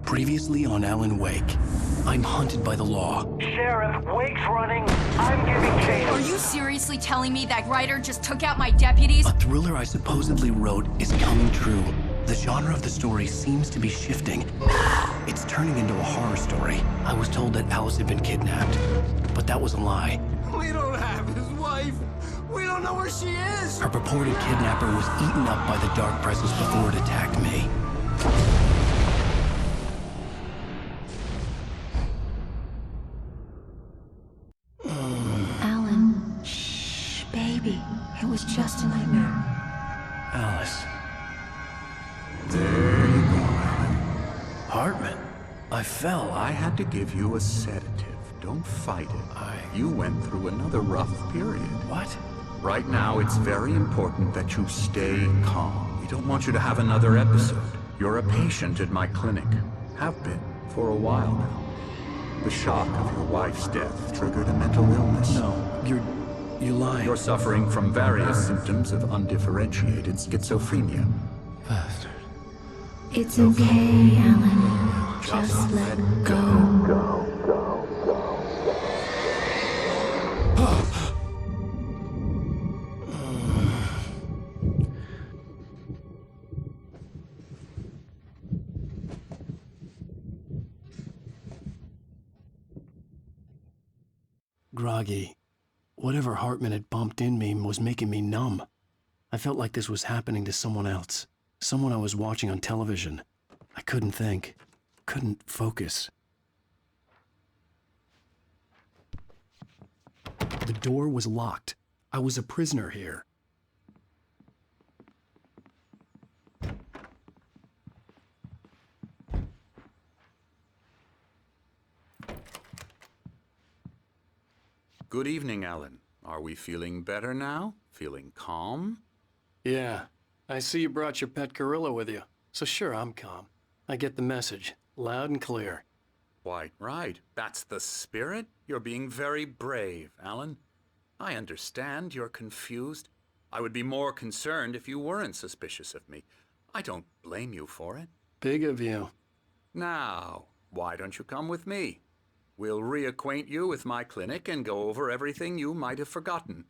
Previously on Alan Wake, I'm hunted by the law. Sheriff, Wake's running. I'm giving chase. Are you seriously telling me that writer just took out my deputies? A thriller I supposedly wrote is coming true. The genre of the story seems to be shifting. It's turning into a horror story. I was told that Alice had been kidnapped, but that was a lie. We don't have his wife. We don't know where she is. Her purported kidnapper was eaten up by the dark presence before it attacked me. Alan, shh, baby. It was just a nightmare. Alice. There you go, Alan. Hartman. I fell. I had to give you a sedative. Don't fight it. You went through another rough period. What? Right now, it's very important that you stay calm. We don't want you to have another episode. You're a patient at my clinic. Have been for a while now. The shock of your wife's death triggered a mental illness. No, you're lying. You're suffering from various symptoms of undifferentiated schizophrenia. Bastard. It's okay, Alan. Just let go. Groggy. Whatever Hartman had bumped in me was making me numb. I felt like this was happening to someone else. Someone I was watching on television. I couldn't think. Couldn't focus. The door was locked. I was a prisoner here. Good evening, Alan. Are we feeling better now? Feeling calm? Yeah. I see you brought your pet gorilla with you. So sure, I'm calm. I get the message. Loud and clear. Quite right. That's the spirit. You're being very brave, Alan. I understand you're confused. I would be more concerned if you weren't suspicious of me. I don't blame you for it. Big of you. Now, why don't you come with me? We'll reacquaint you with my clinic and go over everything you might have forgotten.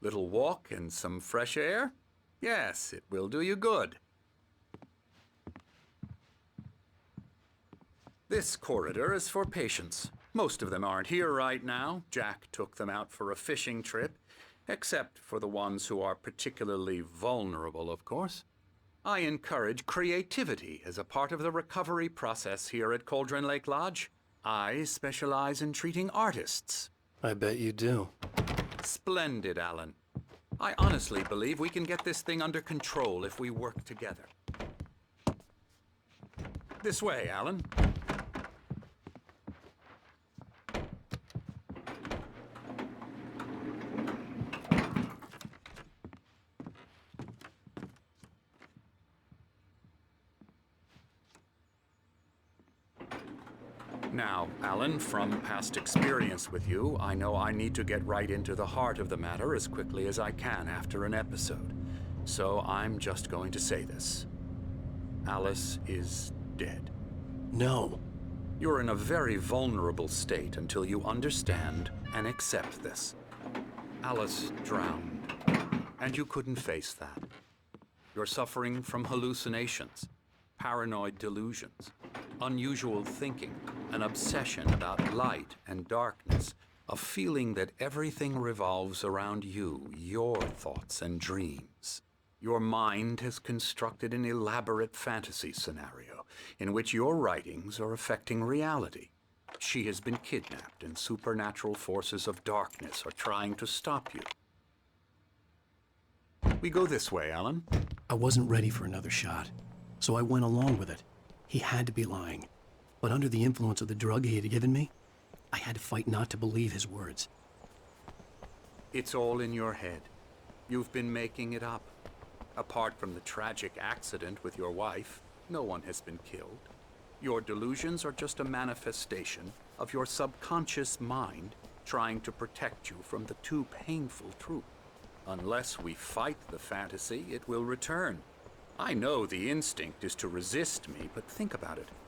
Little walk and some fresh air? Yes, it will do you good. This corridor is for patients. Most of them aren't here right now. Jack took them out for a fishing trip, except for the ones who are particularly vulnerable, of course. I encourage creativity as a part of the recovery process here at Cauldron Lake Lodge. I specialize in treating artists. I bet you do. Splendid, Alan. I honestly believe we can get this thing under control if we work together. This way, Alan. Now, Alan, from past experience with you, I know I need to get right into the heart of the matter as quickly as I can after an episode. So I'm just going to say this. Alice is dead. No. You're in a very vulnerable state until you understand and accept this. Alice drowned, and you couldn't face that. You're suffering from hallucinations, paranoid delusions, unusual thinking, an obsession about light and darkness, a feeling that everything revolves around you, your thoughts and dreams. Your mind has constructed an elaborate fantasy scenario in which your writings are affecting reality. She has been kidnapped and supernatural forces of darkness are trying to stop you. We go this way, Alan. I wasn't ready for another shot, so I went along with it. He had to be lying. But under the influence of the drug he had given me, I had to fight not to believe his words. It's all in your head. You've been making it up. Apart from the tragic accident with your wife, no one has been killed. Your delusions are just a manifestation of your subconscious mind trying to protect you from the too painful truth. Unless we fight the fantasy, it will return. I know the instinct is to resist me, but think about it.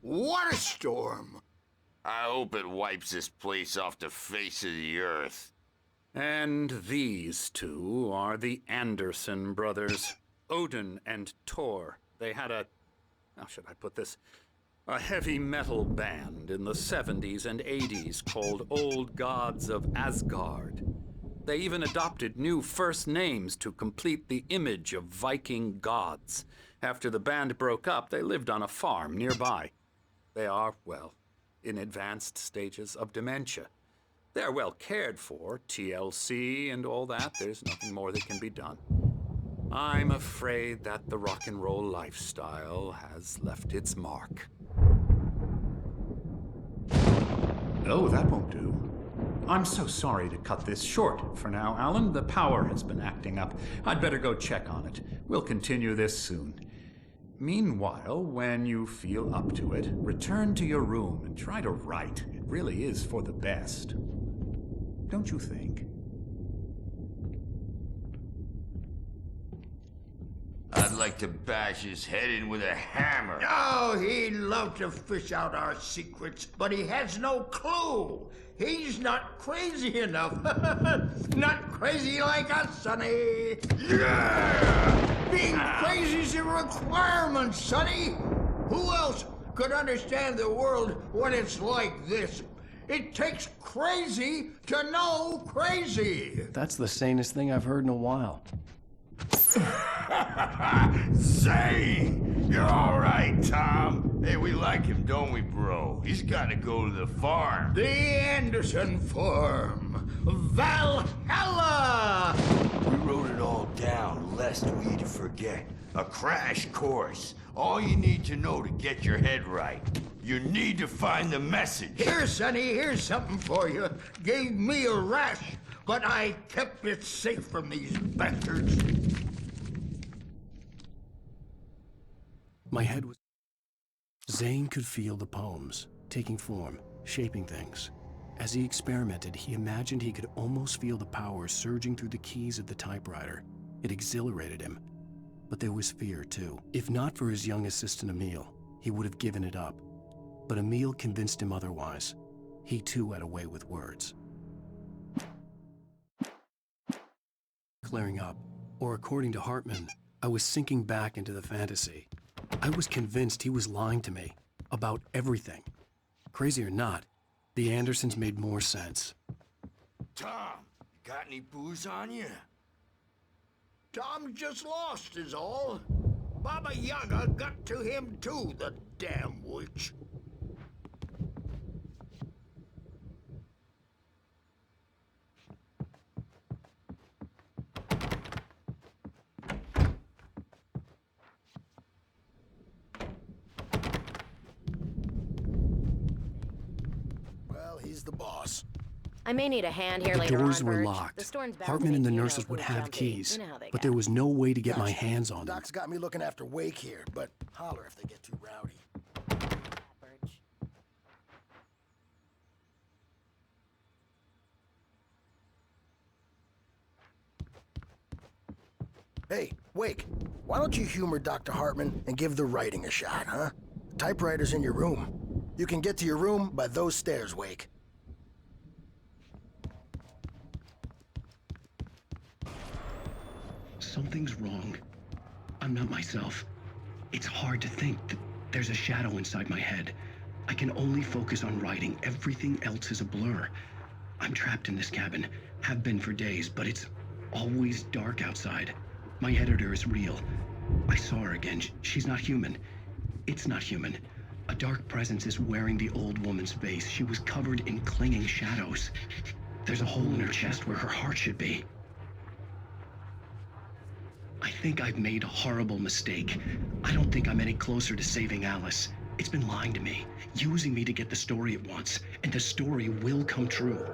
What a storm! I hope it wipes this place off the face of the earth. And these two are the Anderson brothers, Odin and Thor. They had how should I put this? A heavy metal band in the 70s and 80s called Old Gods of Asgard. They even adopted new first names to complete the image of Viking gods. After the band broke up, they lived on a farm nearby. They are, well, in advanced stages of dementia. They're well cared for, TLC and all that. There's nothing more that can be done. I'm afraid that the rock and roll lifestyle has left its mark. Oh, that won't do. I'm so sorry to cut this short for now, Alan. The power has been acting up. I'd better go check on it. We'll continue this soon. Meanwhile, when you feel up to it, return to your room and try to write. It really is for the best. Don't you think? I'd like to bash his head in with a hammer. Oh, he'd love to fish out our secrets, but he has no clue. He's not crazy enough. Not crazy like us, Sonny. Yeah! Being crazy's a requirement, Sonny. Who else could understand the world when it's like this? It takes crazy to know crazy. That's the sanest thing I've heard in a while. Zane! You're all right, Tom. Hey, we like him, don't we, bro? He's got to go to the farm. The Anderson Farm. Valhalla! We wrote it all down, lest we'd forget. A crash course. All you need to know to get your head right. You need to find the message. Here, Sonny, here's something for you. Gave me a rash, but I kept it safe from these bastards. My head was... Zane could feel the poems, taking form, shaping things. As he experimented, he imagined he could almost feel the power surging through the keys of the typewriter. It exhilarated him. But there was fear, too. If not for his young assistant Emil, he would have given it up. But Emil convinced him otherwise. He too had a way with words. Clearing up, or according to Hartman, I was sinking back into the fantasy. I was convinced he was lying to me about everything. Crazy or not, the Andersons made more sense. Tom, got any booze on you? Tom just lost is all. Baba Yaga got to him too, the damn witch. Well, he's the boss. I may need a hand here The later doors on, were Burge. locked. The storm's bound Hartman to and the make you nurses know would who's have jumpy. keys, You know how they but go. there was no way to get my Gotcha. hands on them. Doc's got me looking after Wake here, but holler if they get too rowdy. Burge. Hey, Wake, why don't you humor Dr. Hartman and give the writing a shot, huh? Typewriter's in your room. You can get to your room by those stairs, Wake. Something's wrong. I'm not myself. It's hard to think that there's a shadow inside my head. I can only focus on writing. Everything else is a blur. I'm trapped in this cabin, have been for days, but it's always dark outside. My editor is real. I saw her again. She's not human. It's not human. A dark presence is wearing the old woman's face. She was covered in clinging shadows. There's a hole in her chest where her heart should be. I think I've made a horrible mistake. I don't think I'm any closer to saving Alice. It's been lying to me, using me to get the story it wants, and the story will come true.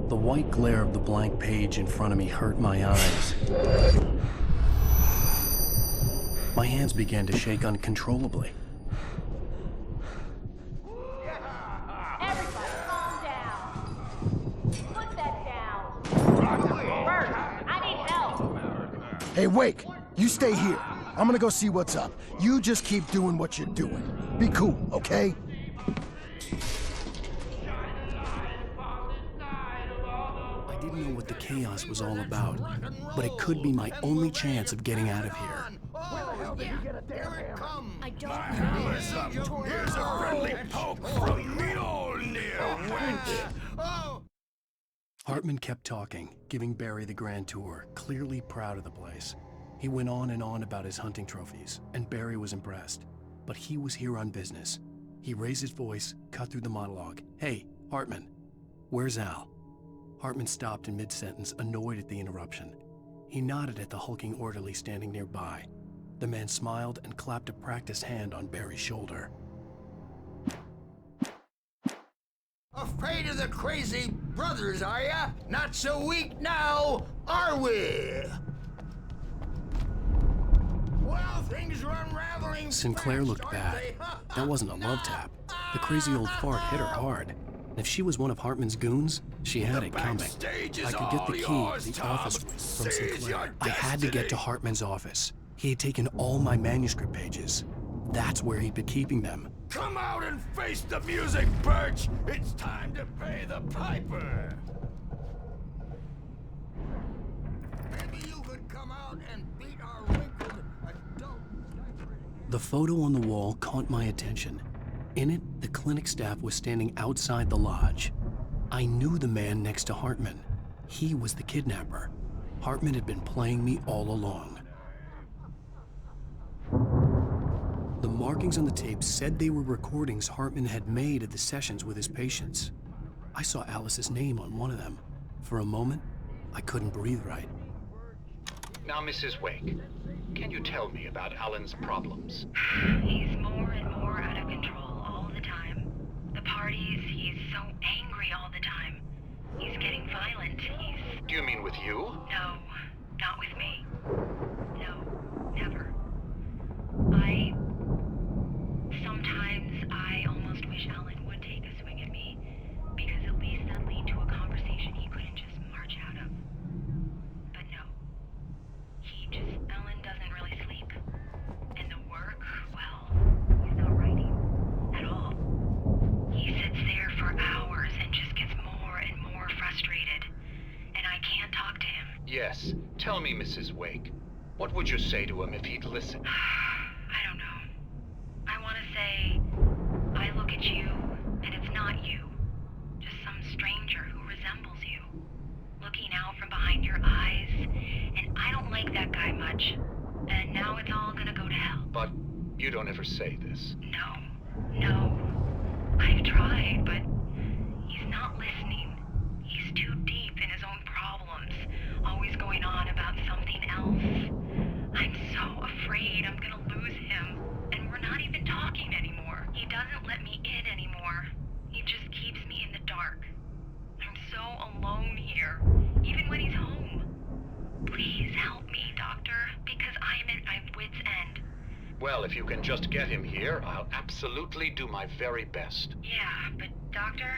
The white glare of the blank page in front of me hurt my eyes. My hands began to shake uncontrollably. Everybody, Hey, Wake, you stay here. I'm gonna go see what's up. You just keep doing what you're doing. Be cool, okay? I didn't know what the chaos was all about, but it could be my only chance of getting out of here. Where the hell did you get a damn hammer? I don't know. Here's a friendly poke from Mjolnir, wench! Hartman kept talking, giving Barry the grand tour, clearly proud of the place. He went on and on about his hunting trophies, and Barry was impressed. But he was here on business. He raised his voice, cut through the monologue. Hey, Hartman, where's Al? Hartman stopped in mid-sentence, annoyed at the interruption. He nodded at the hulking orderly standing nearby. The man smiled and clapped a practiced hand on Barry's shoulder. Afraid of the crazy brothers, are ya? Not so weak now, are we? Well, things are unraveling. Sinclair fast, looked aren't bad. they? That wasn't a love tap. The crazy old fart hit her hard. And if she was one of Hartman's goons, she had it coming. backstage is I could get the key all to the yours, office Tom. from Seize your Sinclair. I had to get to destiny. Hartman's office. He had taken all my manuscript pages. That's where he'd been keeping them. Come out and face the music, Birch! It's time to pay the piper! Maybe you could come out and beat our wrinkled adult diaper. The photo on the wall caught my attention. In it, the clinic staff was standing outside the lodge. I knew the man next to Hartman. He was the kidnapper. Hartman had been playing me all along. The markings on the tape said they were recordings Hartman had made of the sessions with his patients. I saw Alice's name on one of them. For a moment, I couldn't breathe right. Now, Mrs. Wake, can you tell me about Alan's problems? He's more and more out of control all the time. The parties, he's so angry all the time. He's getting violent. Do you mean with you? No, not with me. No, never. Sometimes I almost wish Alan would take a swing at me, because at least that'd lead to a conversation he couldn't just march out of. But no. Alan doesn't really sleep. And the work, well, he's not writing at all. He sits there for hours and just gets more and more frustrated. And I can't talk to him. Yes. Tell me, Mrs. Wake. What would you say to him if he'd listen? I don't know. I want to say, I look at you, and it's not you. Just some stranger who resembles you. Looking out from behind your eyes, and I don't like that guy much. And now it's all gonna go to hell. But you don't ever say this. No. I've tried, but he's not listening. He's too deep in his own problems, always going on about something else. I'm so afraid I'm gonna lose him, and we're not even talking anymore. He doesn't let me in anymore. He just keeps me in the dark. I'm so alone here, even when he's home. Please help me, Doctor, because I'm at my wit's end. Well, if you can just get him here, I'll absolutely do my very best. Yeah, but Doctor,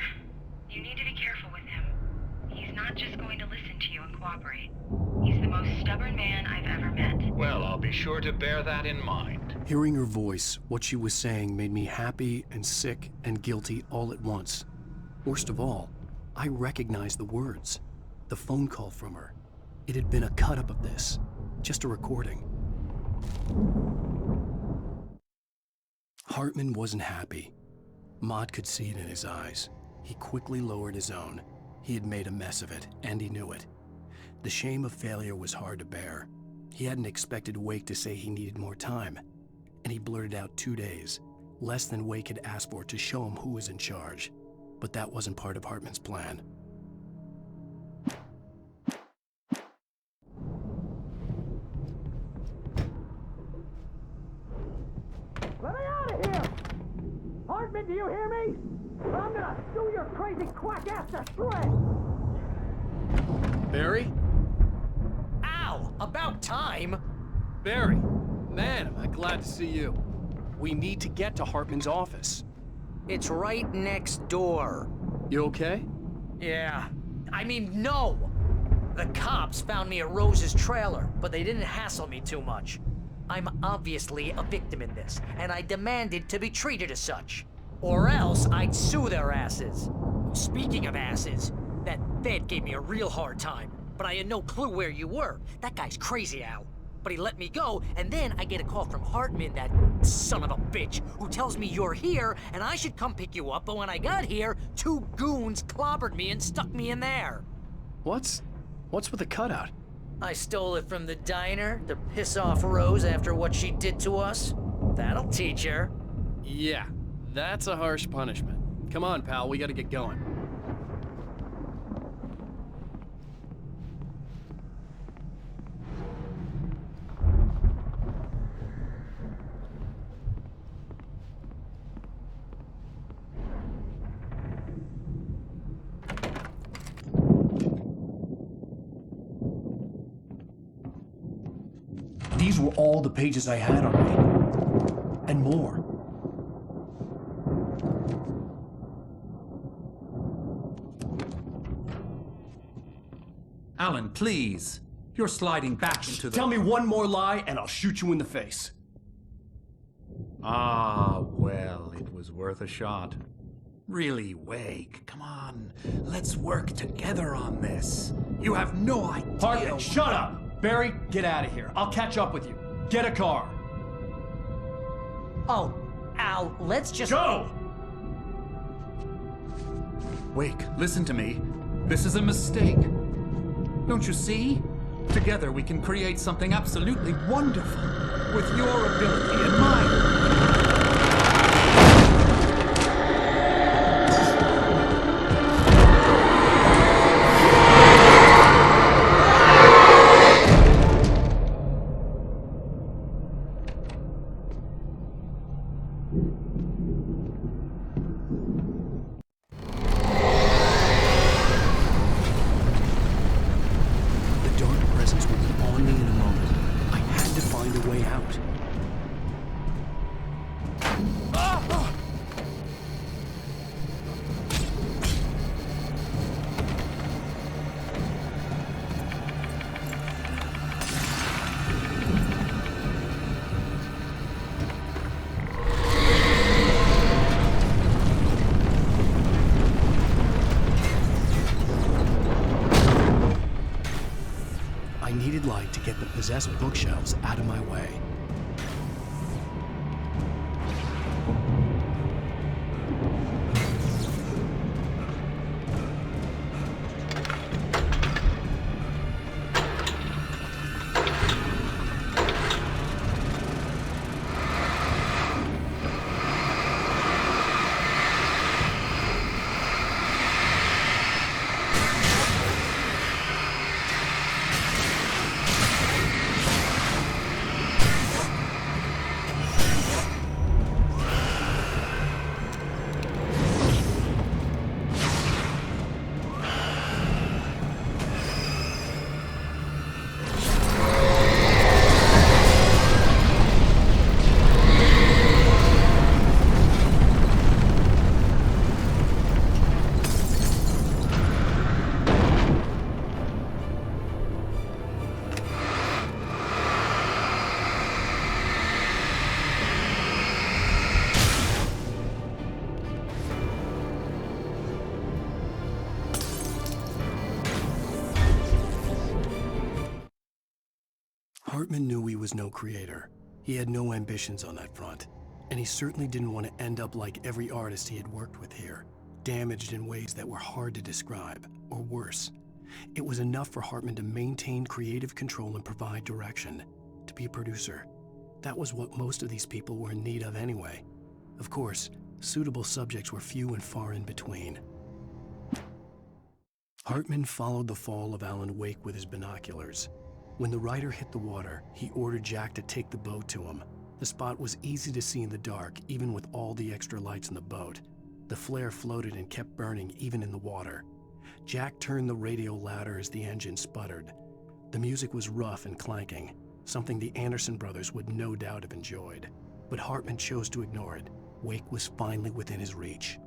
you need to be careful with him. He's not just going to listen to you and cooperate. He's the most stubborn man I've ever met. Well, I'll be sure to bear that in mind. Hearing her voice, what she was saying made me happy and sick and guilty all at once. Worst of all, I recognized the words. The phone call from her. It had been a cut-up of this. Just a recording. Hartman wasn't happy. Maude could see it in his eyes. He quickly lowered his own. He had made a mess of it, and he knew it. The shame of failure was hard to bear. He hadn't expected Wake to say he needed more time, and he blurted out 2 days, less than Wake had asked for to show him who was in charge. But that wasn't part of Hartman's plan. Let me out of here! Hartman, do you hear me? Or I'm gonna sue your crazy quack ass to shreds! Barry? Ow! About time! Barry! Man, am I glad to see you. We need to get to Hartman's office. It's right next door. You okay? Yeah. I mean, no! The cops found me at Rose's trailer, but they didn't hassle me too much. I'm obviously a victim in this, and I demanded to be treated as such. Or else I'd sue their asses. Speaking of asses, that Fed gave me a real hard time, but I had no clue where you were. That guy's crazy, Al. But he let me go, and then I get a call from Hartman, that son of a bitch, who tells me you're here and I should come pick you up, but when I got here, 2 goons clobbered me and stuck me in there. What's with the cutout? I stole it from the diner to piss off Rose after what she did to us. That'll teach her. Yeah, that's a harsh punishment. Come on, pal, we gotta get going. These were all the pages I had on me. And more. Alan, please. You're sliding back into the... Tell me one more lie and I'll shoot you in the face. Ah, well, it was worth a shot. Really, Wake, come on. Let's work together on this. You have no idea... Hartman, shut up! Barry, get out of here. I'll catch up with you. Get a car. Oh, Al, let's just... Go! Wake, listen to me. This is a mistake. Don't you see? Together we can create something absolutely wonderful. With your ability and mine. Light to get the possessed bookshelves out of my way. Hartman knew he was no creator. He had no ambitions on that front. And he certainly didn't want to end up like every artist he had worked with here, damaged in ways that were hard to describe, or worse. It was enough for Hartman to maintain creative control and provide direction, to be a producer. That was what most of these people were in need of anyway. Of course, suitable subjects were few and far in between. Hartman followed the fall of Alan Wake with his binoculars. When the rider hit the water, he ordered Jack to take the boat to him. The spot was easy to see in the dark, even with all the extra lights in the boat. The flare floated and kept burning even in the water. Jack turned the radio louder as the engine sputtered. The music was rough and clanking, something the Anderson brothers would no doubt have enjoyed. But Hartman chose to ignore it. Wake was finally within his reach.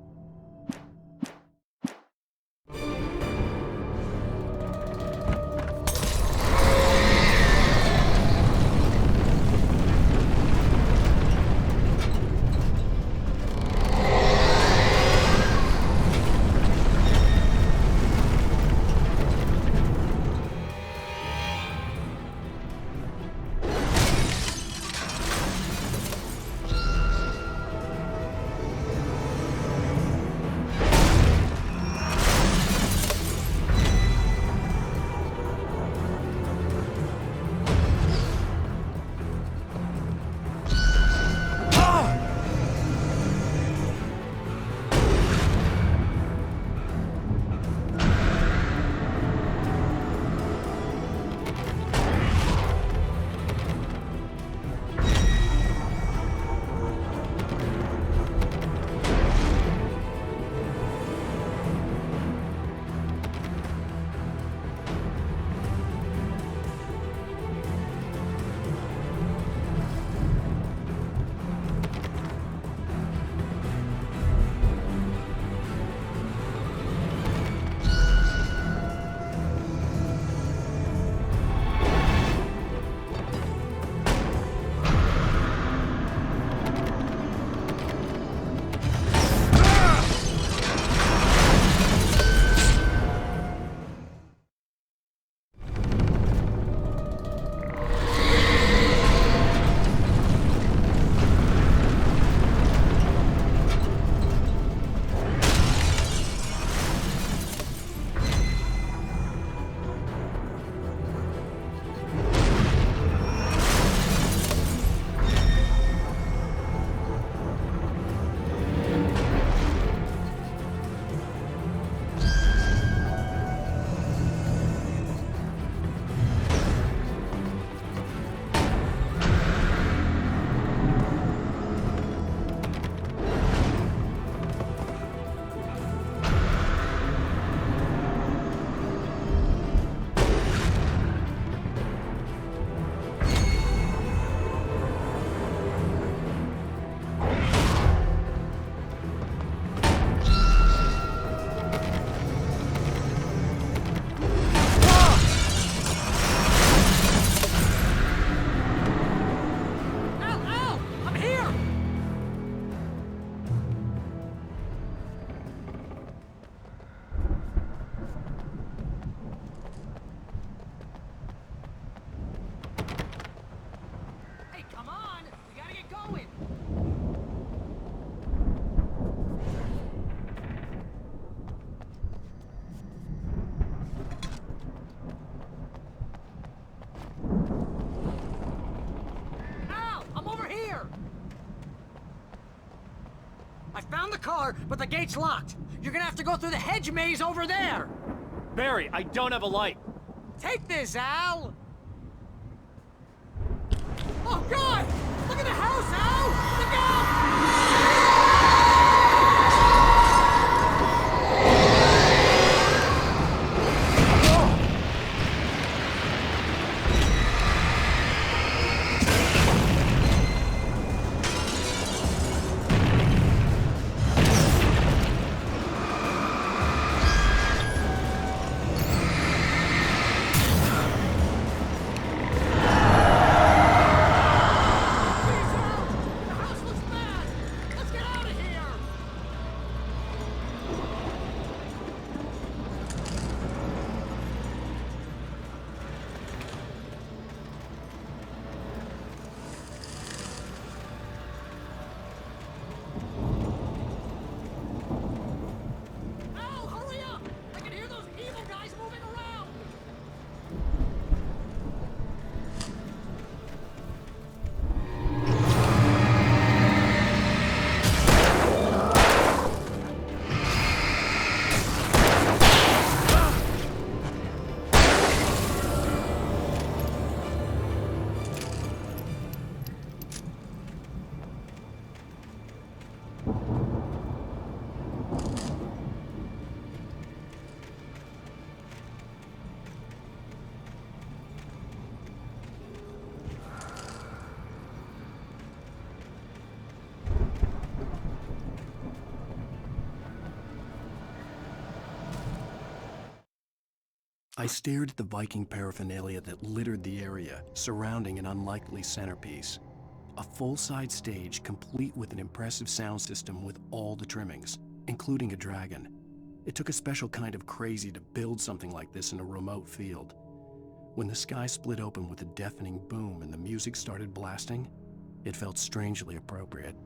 car, but the gate's locked. You're gonna have to go through the hedge maze over there. Barry, I don't have a light. Take this, Al. Oh, God! Look at the house, Al! Look out! I stared at the Viking paraphernalia that littered the area, surrounding an unlikely centerpiece. A full-size stage complete with an impressive sound system with all the trimmings, including a dragon. It took a special kind of crazy to build something like this in a remote field. When the sky split open with a deafening boom and the music started blasting, it felt strangely appropriate.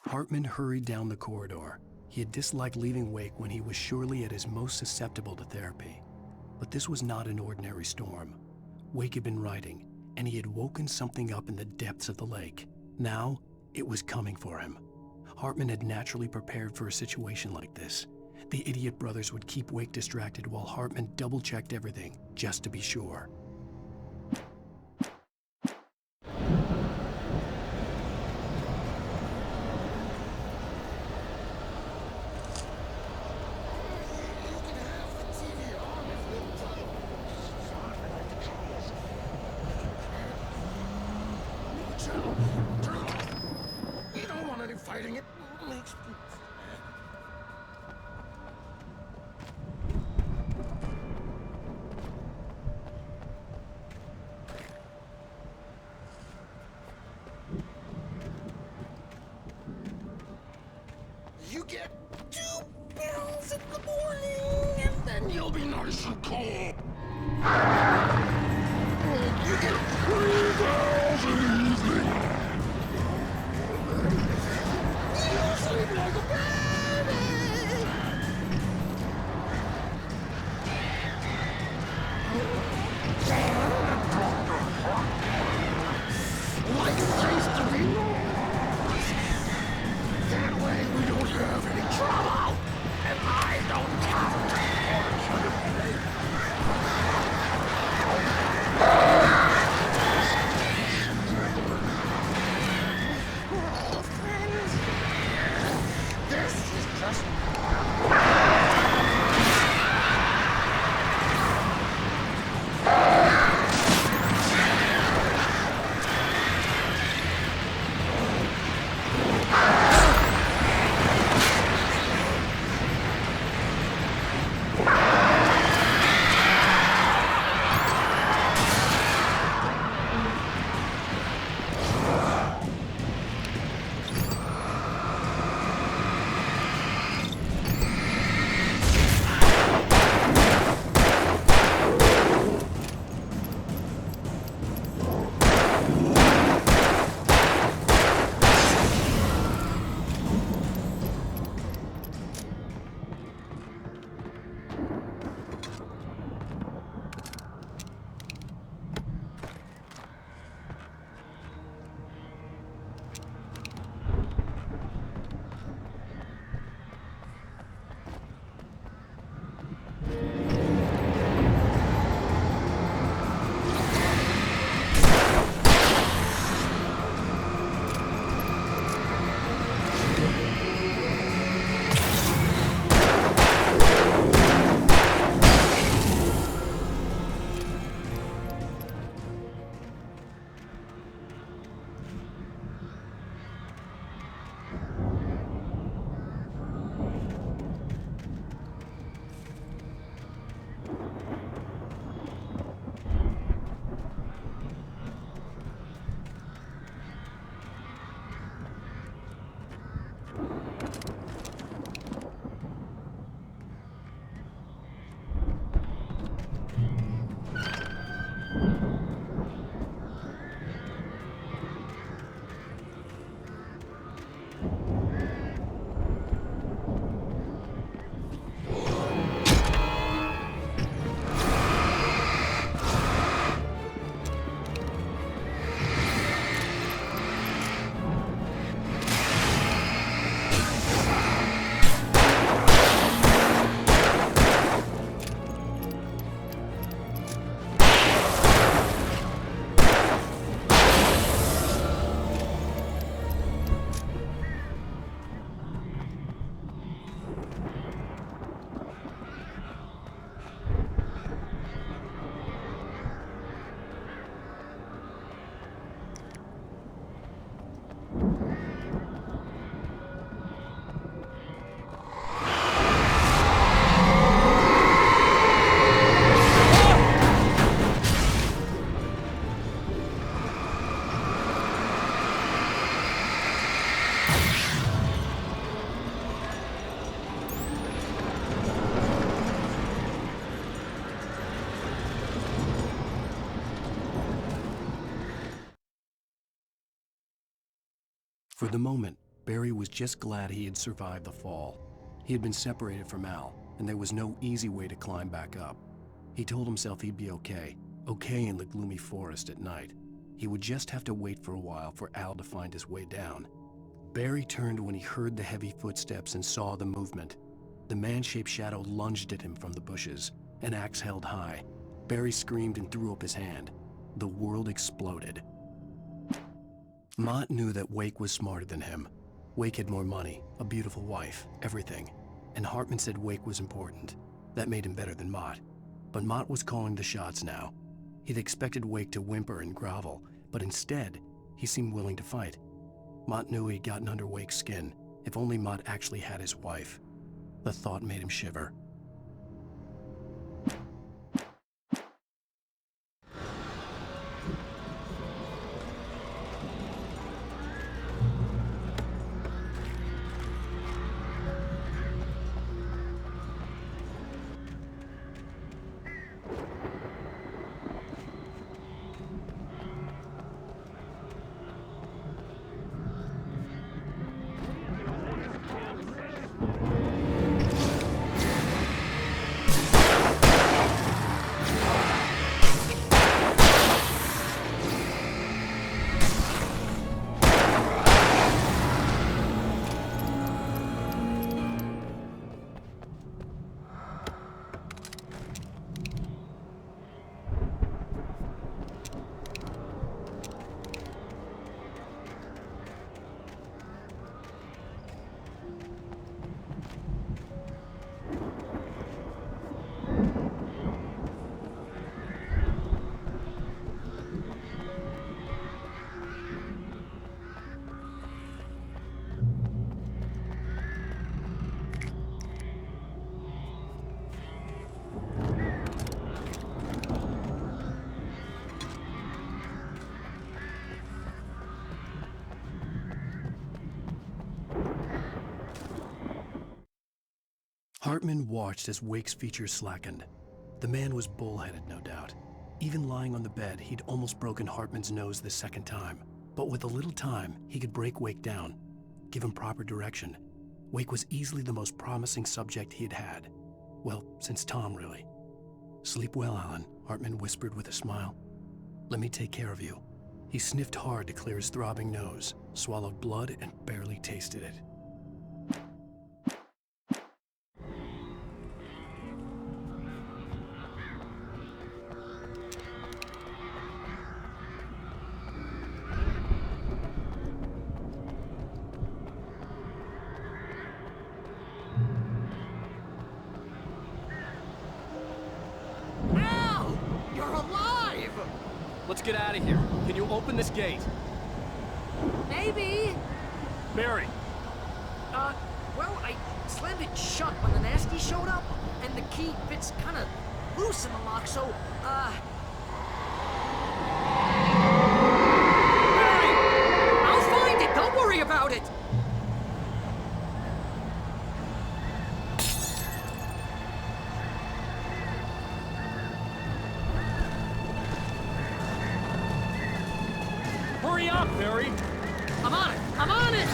Hartman hurried down the corridor. He had disliked leaving Wake when he was surely at his most susceptible to therapy. But this was not an ordinary storm. Wake had been writing, and he had woken something up in the depths of the lake. Now, it was coming for him. Hartman had naturally prepared for a situation like this. The idiot brothers would keep Wake distracted while Hartman double-checked everything, just to be sure. You don't want any fighting. It makes me... You get 2 pills in the morning, and then you'll be nice and cool. You get 3 pills in the evening. You sleep like a baby. For the moment, Barry was just glad he had survived the fall. He had been separated from Al, and there was no easy way to climb back up. He told himself he'd be okay in the gloomy forest at night. He would just have to wait for a while for Al to find his way down. Barry turned when he heard the heavy footsteps and saw the movement. The man-shaped shadow lunged at him from the bushes, an axe held high. Barry screamed and threw up his hand. The world exploded. Mott knew that Wake was smarter than him. Wake had more money, a beautiful wife, everything. And Hartman said Wake was important. That made him better than Mott. But Mott was calling the shots now. He'd expected Wake to whimper and grovel, but instead, he seemed willing to fight. Mott knew he'd gotten under Wake's skin. If only Mott actually had his wife. The thought made him shiver. Hartman watched as Wake's features slackened. The man was bullheaded, no doubt. Even lying on the bed, he'd almost broken Hartman's nose the second time. But with a little time, he could break Wake down, give him proper direction. Wake was easily the most promising subject he'd had. Well, since Tom, really. "Sleep well, Alan," Hartman whispered with a smile. "Let me take care of you." He sniffed hard to clear his throbbing nose, swallowed blood, and barely tasted it. Al! You're alive! Let's get out of here. Can you open this gate? Maybe. Barry! Well, I slammed it shut when the nasty showed up, and the key fits kind of loose in the lock, so, Barry! I'll find it! Don't worry about it! Hurry up, Barry! I'm on it! I'm on it!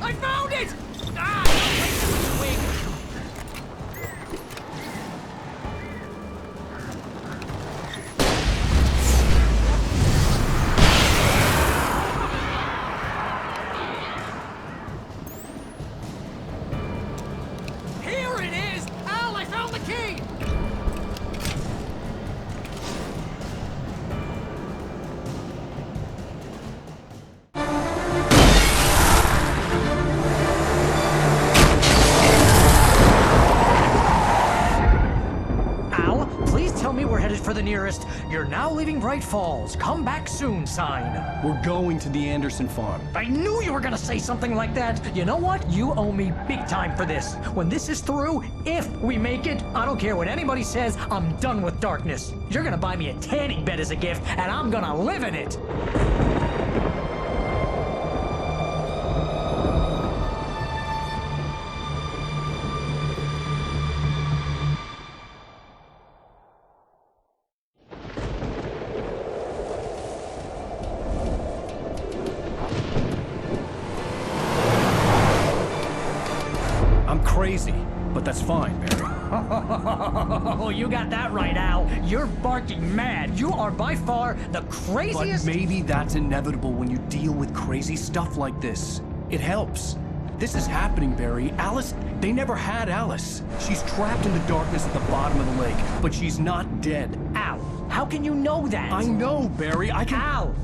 I found it! Ah! Wait. Here it is! Al, I found the key! the nearest "You're now leaving Bright Falls. Come back soon" sign. We're going to the Anderson farm. I knew you were gonna say something like that. You know what? You owe me big time for this. When this is through, if we make it, I don't care what anybody says, I'm done with darkness. You're gonna buy me a tanning bed as a gift, and I'm gonna live in it. I'm crazy, but that's fine, Barry. Oh, you got that right, Al. You're barking mad. You are by far the craziest. But maybe that's inevitable when you deal with crazy stuff like this. It helps. This is happening, Barry. Alice, they never had Alice. She's trapped in the darkness at the bottom of the lake, but she's not dead. Al, how can you know that? I know, Barry. I can... Al,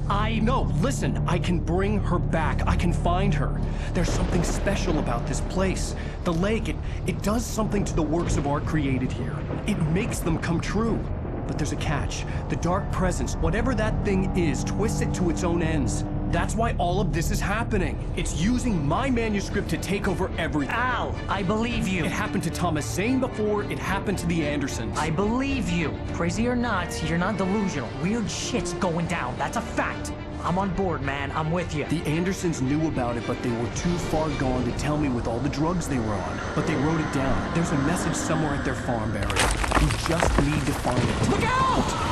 No, listen. I can bring her back. I can find her. There's something special about this place. The lake, it does something to the works of art created here. It makes them come true. But there's a catch. The dark presence, whatever that thing is, twists it to its own ends. That's why all of this is happening. It's using my manuscript to take over everything. Al, I believe you. It happened to Thomas Zane before, it happened to the Andersons. I believe you. Crazy or not, you're not delusional. Weird shit's going down. That's a fact. I'm on board, man. I'm with you. The Andersons knew about it, but they were too far gone to tell me with all the drugs they were on. But they wrote it down. There's a message somewhere at their farm, Barry. We just need to find it. Look out!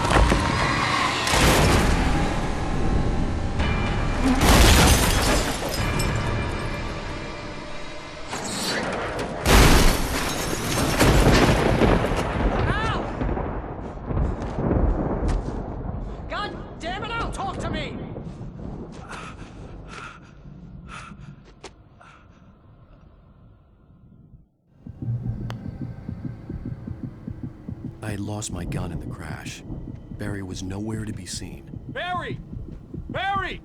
I had lost my gun in the crash. Barry was nowhere to be seen. Barry! Barry!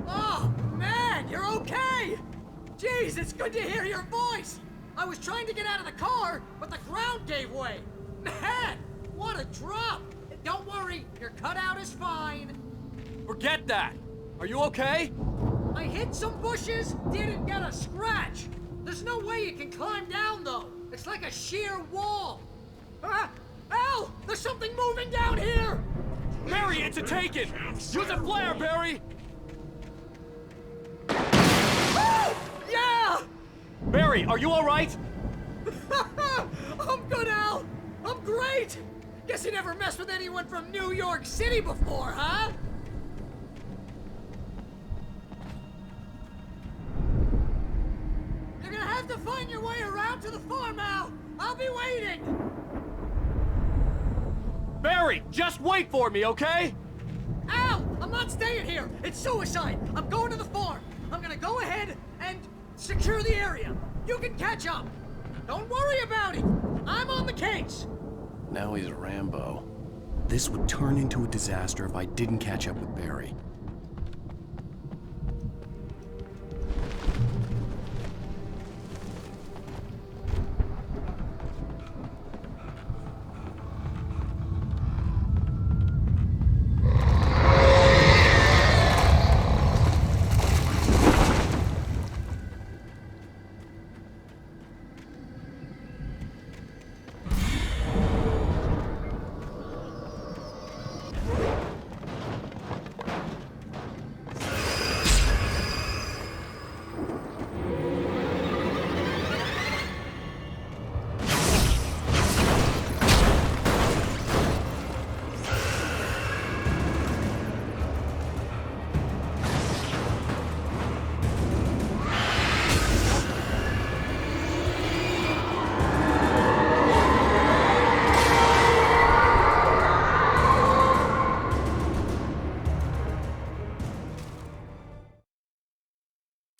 Oh, man, you're okay! Jeez, it's good to hear your voice! I was trying to get out of the car, but the ground gave way. Man, what a drop! Don't worry, your cutout is fine. Forget that! Are you okay? I hit some bushes, didn't get a scratch. There's no way you can climb down, though. It's like a sheer wall. Al! There's something moving down here! Barry, it's a take-it! Use a flare, Barry! Yeah! Barry, are you alright? I'm good, Al! I'm great! Guess you never messed with anyone from New York City before, huh? You're gonna have to find your way around to the farm, Al! I'll be waiting! Barry, just wait for me, okay? Al! I'm not staying here! It's suicide! I'm going to the farm! I'm gonna go ahead and secure the area. You can catch up. Don't worry about it. I'm on the case. Now he's Rambo. This would turn into a disaster if I didn't catch up with Barry.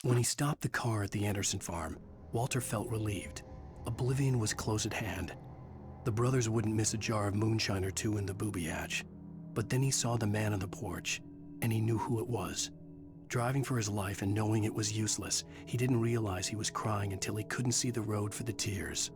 When he stopped the car at the Anderson farm, Walter felt relieved. Oblivion was close at hand. The brothers wouldn't miss a jar of moonshine or two in the booby hatch. But then he saw the man on the porch, and he knew who it was. Driving for his life and knowing it was useless, he didn't realize he was crying until he couldn't see the road for the tears.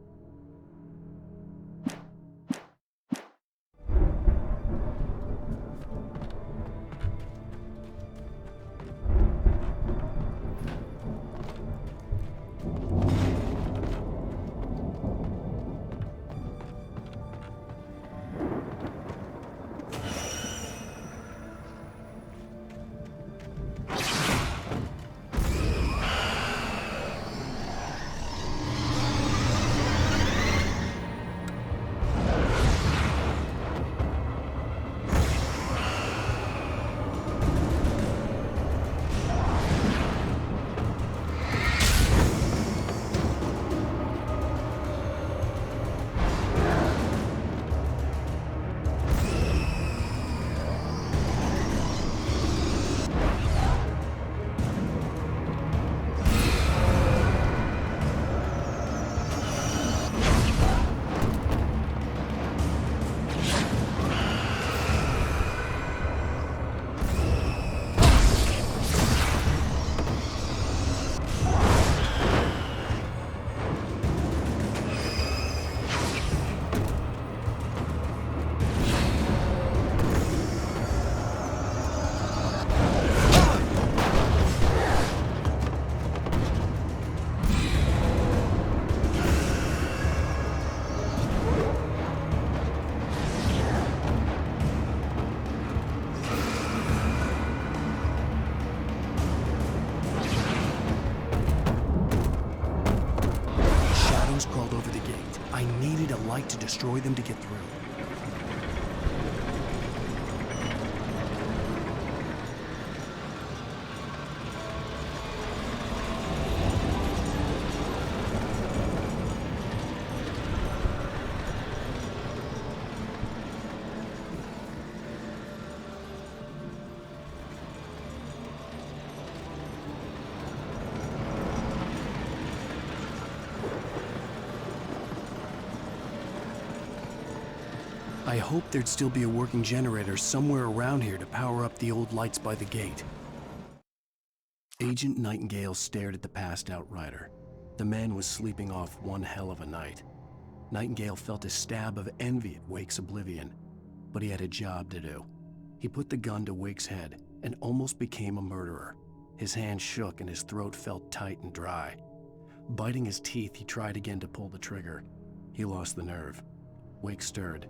light to destroy them to get through. I hoped there'd still be a working generator somewhere around here to power up the old lights by the gate. Agent Nightingale stared at the passed-out rider. The man was sleeping off one hell of a night. Nightingale felt a stab of envy at Wake's oblivion, but he had a job to do. He put the gun to Wake's head and almost became a murderer. His hand shook and his throat felt tight and dry. Biting his teeth, he tried again to pull the trigger. He lost the nerve. Wake stirred.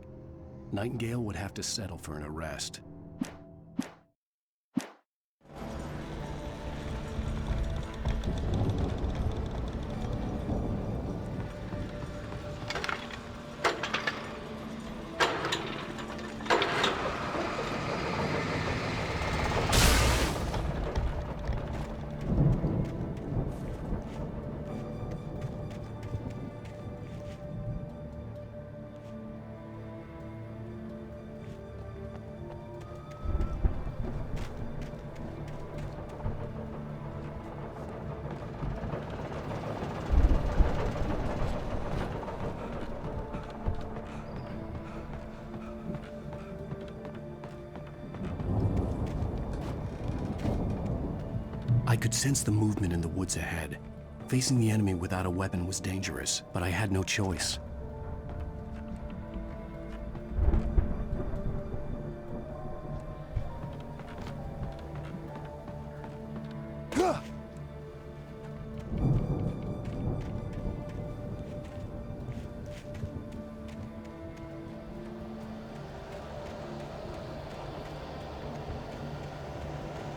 Nightingale would have to settle for an arrest. I could sense the movement in the woods ahead. Facing the enemy without a weapon was dangerous, but I had no choice.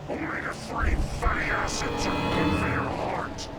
Omega-3 fatty acids are good for your heart.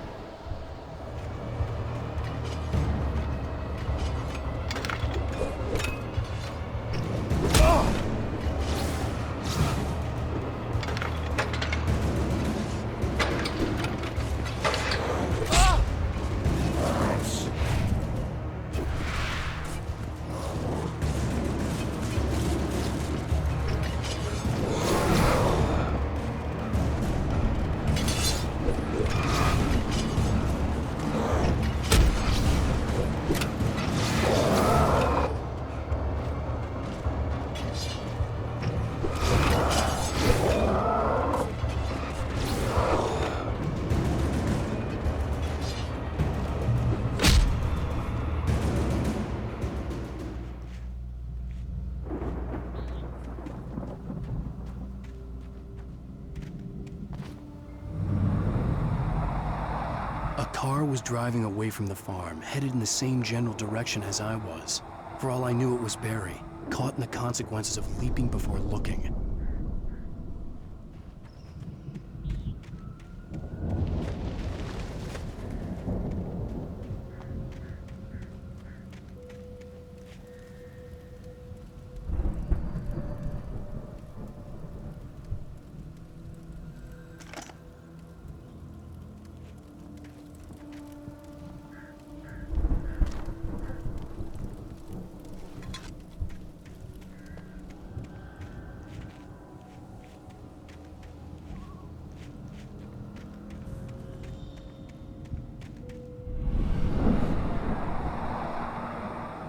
A car was driving away from the farm, headed in the same general direction as I was. For all I knew, it was Barry, caught in the consequences of leaping before looking.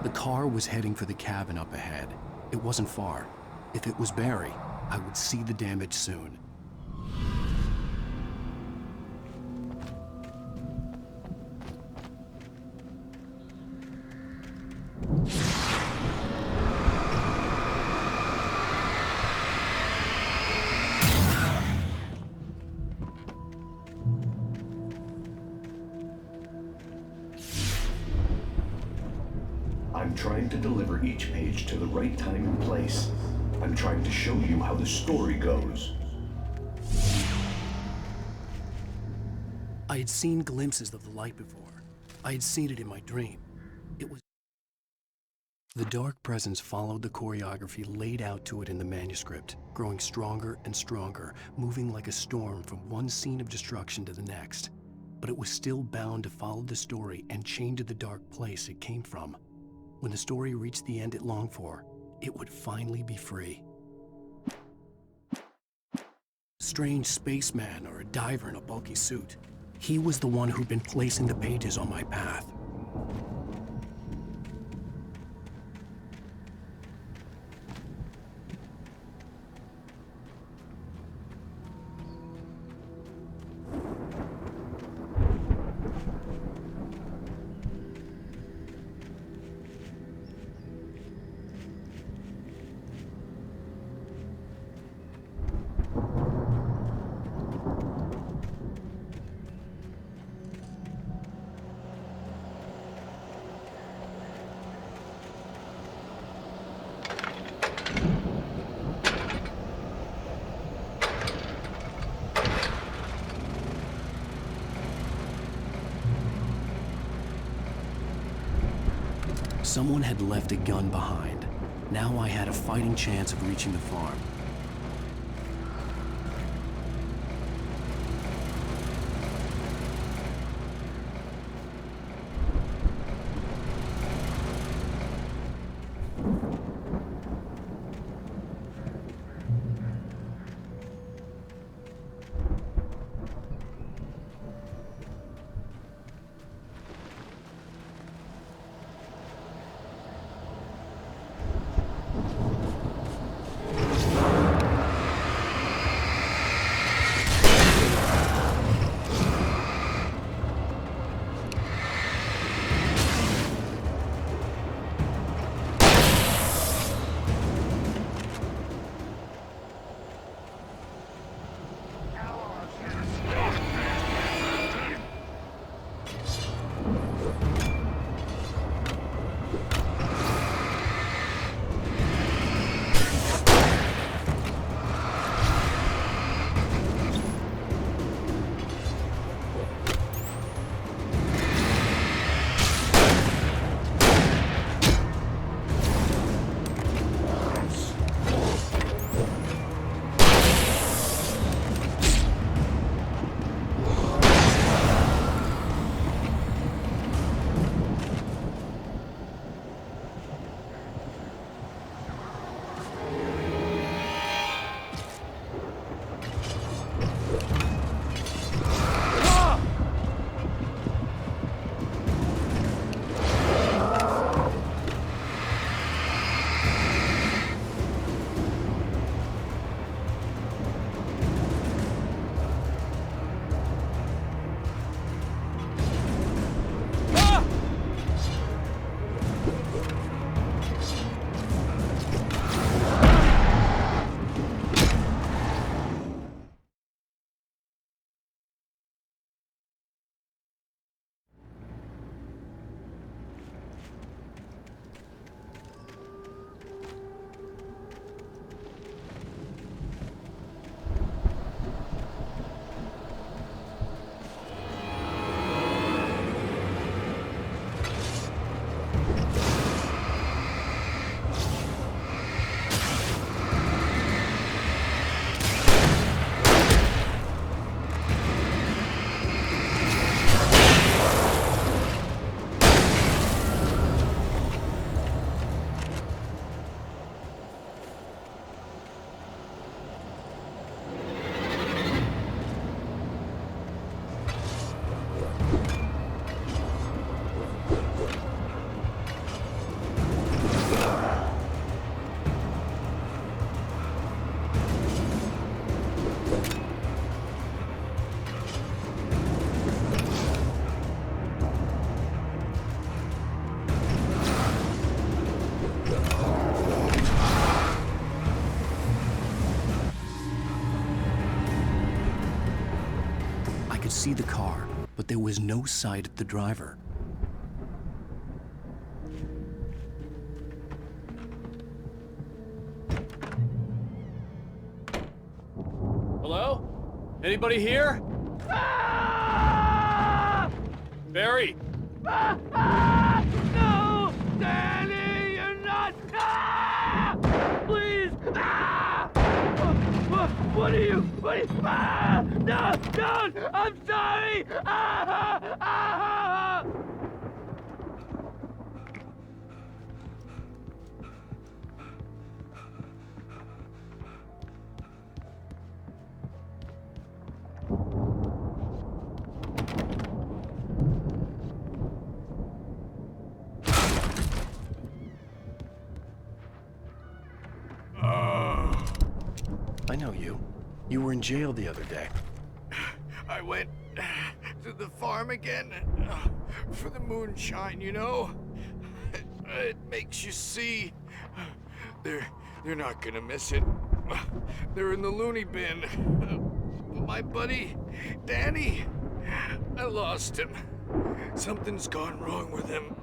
The car was heading for the cabin up ahead. It wasn't far. If it was Barry, I would see the damage soon. I'm trying to deliver each page to the right time and place. I'm trying to show you how the story goes. I had seen glimpses of the light before. I had seen it in my dream. It was The dark presence followed the choreography laid out to it in the manuscript, growing stronger and stronger, moving like a storm from one scene of destruction to the next. But it was still bound to follow the story and chained to the dark place it came from. When the story reached the end it longed for, it would finally be free. Strange spaceman or a diver in a bulky suit. He was the one who'd been placing the pages on my path. Someone had left a gun behind. Now I had a fighting chance of reaching the farm. could see the car, but there was no sight of the driver. Hello? Anybody here? Barry! No! Danny, you're not What are you? Ah! No! Don't! I'm sorry! Ah! Ah! I know you. You were in jail the other day. I went to the farm again for the moonshine, you know? It makes you see. They're not gonna miss it. They're in the loony bin. My buddy, Danny, I lost him. Something's gone wrong with him.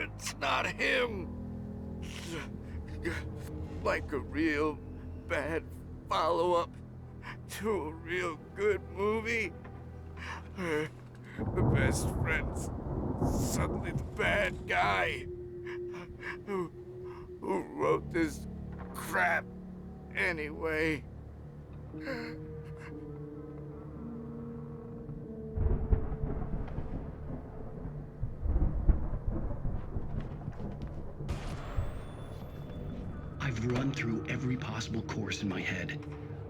It's not him. Like a real bad follow-up to a real good movie. The best friend's suddenly the bad guy. Who wrote this crap anyway? I've run through every possible course in my head.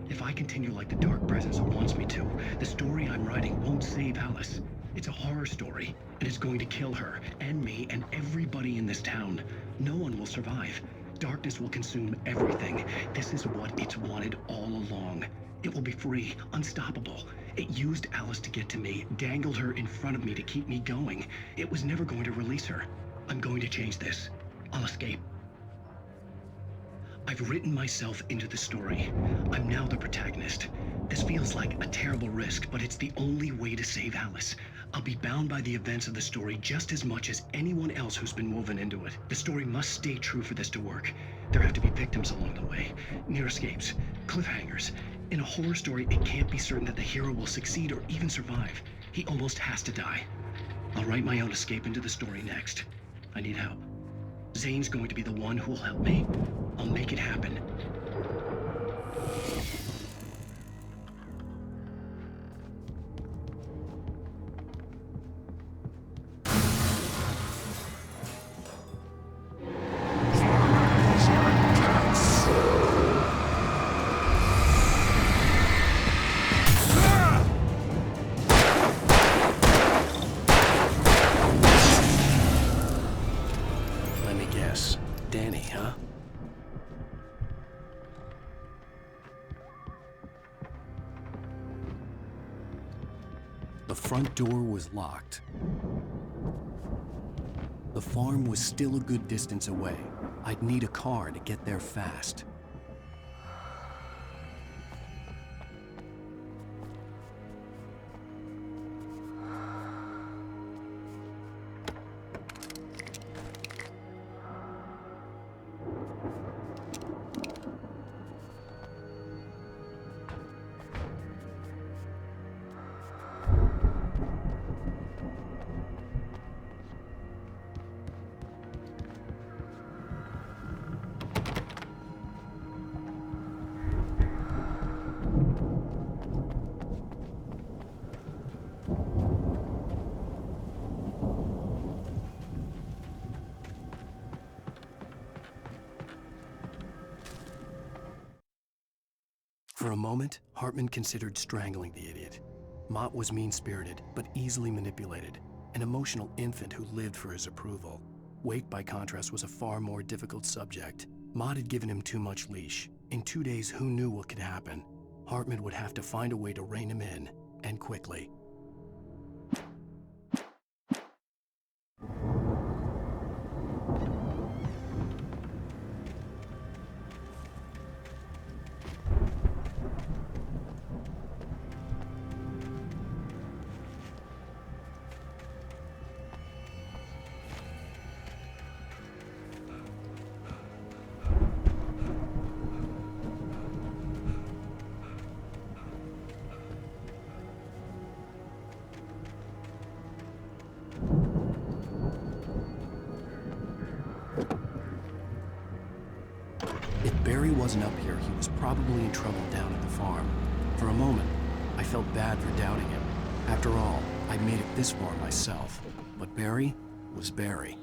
If I continue like the Dark Presence wants me to, the story I'm writing won't save Alice. It's a horror story, and it's going to kill her, and me, and everybody in this town. No one will survive. Darkness will consume everything. This is what it's wanted all along. It will be free, unstoppable. It used Alice to get to me, dangled her in front of me to keep me going. It was never going to release her. I'm going to change this. I'll escape. I've written myself into the story. I'm now the protagonist. This feels like a terrible risk, but it's the only way to save Alice. I'll be bound by the events of the story just as much as anyone else who's been woven into it. The story must stay true for this to work. There have to be victims along the way, near escapes, cliffhangers. In a horror story, it can't be certain that the hero will succeed or even survive. He almost has to die. I'll write my own escape into the story next. I need help. Zane's going to be the one who'll help me. I'll make it happen. Let me guess. Danny, huh? The front door was locked. The farm was still a good distance away. I'd need a car to get there fast. For a moment, Hartman considered strangling the idiot. Mott was mean-spirited, but easily manipulated, an emotional infant who lived for his approval. Wake, by contrast, was a far more difficult subject. Mott had given him too much leash. In 2 days, who knew what could happen? Hartman would have to find a way to rein him in, and quickly. Barry wasn't up here, he was probably in trouble down at the farm. For a moment, I felt bad for doubting him. After all, I'd made it this far myself. But Barry was Barry.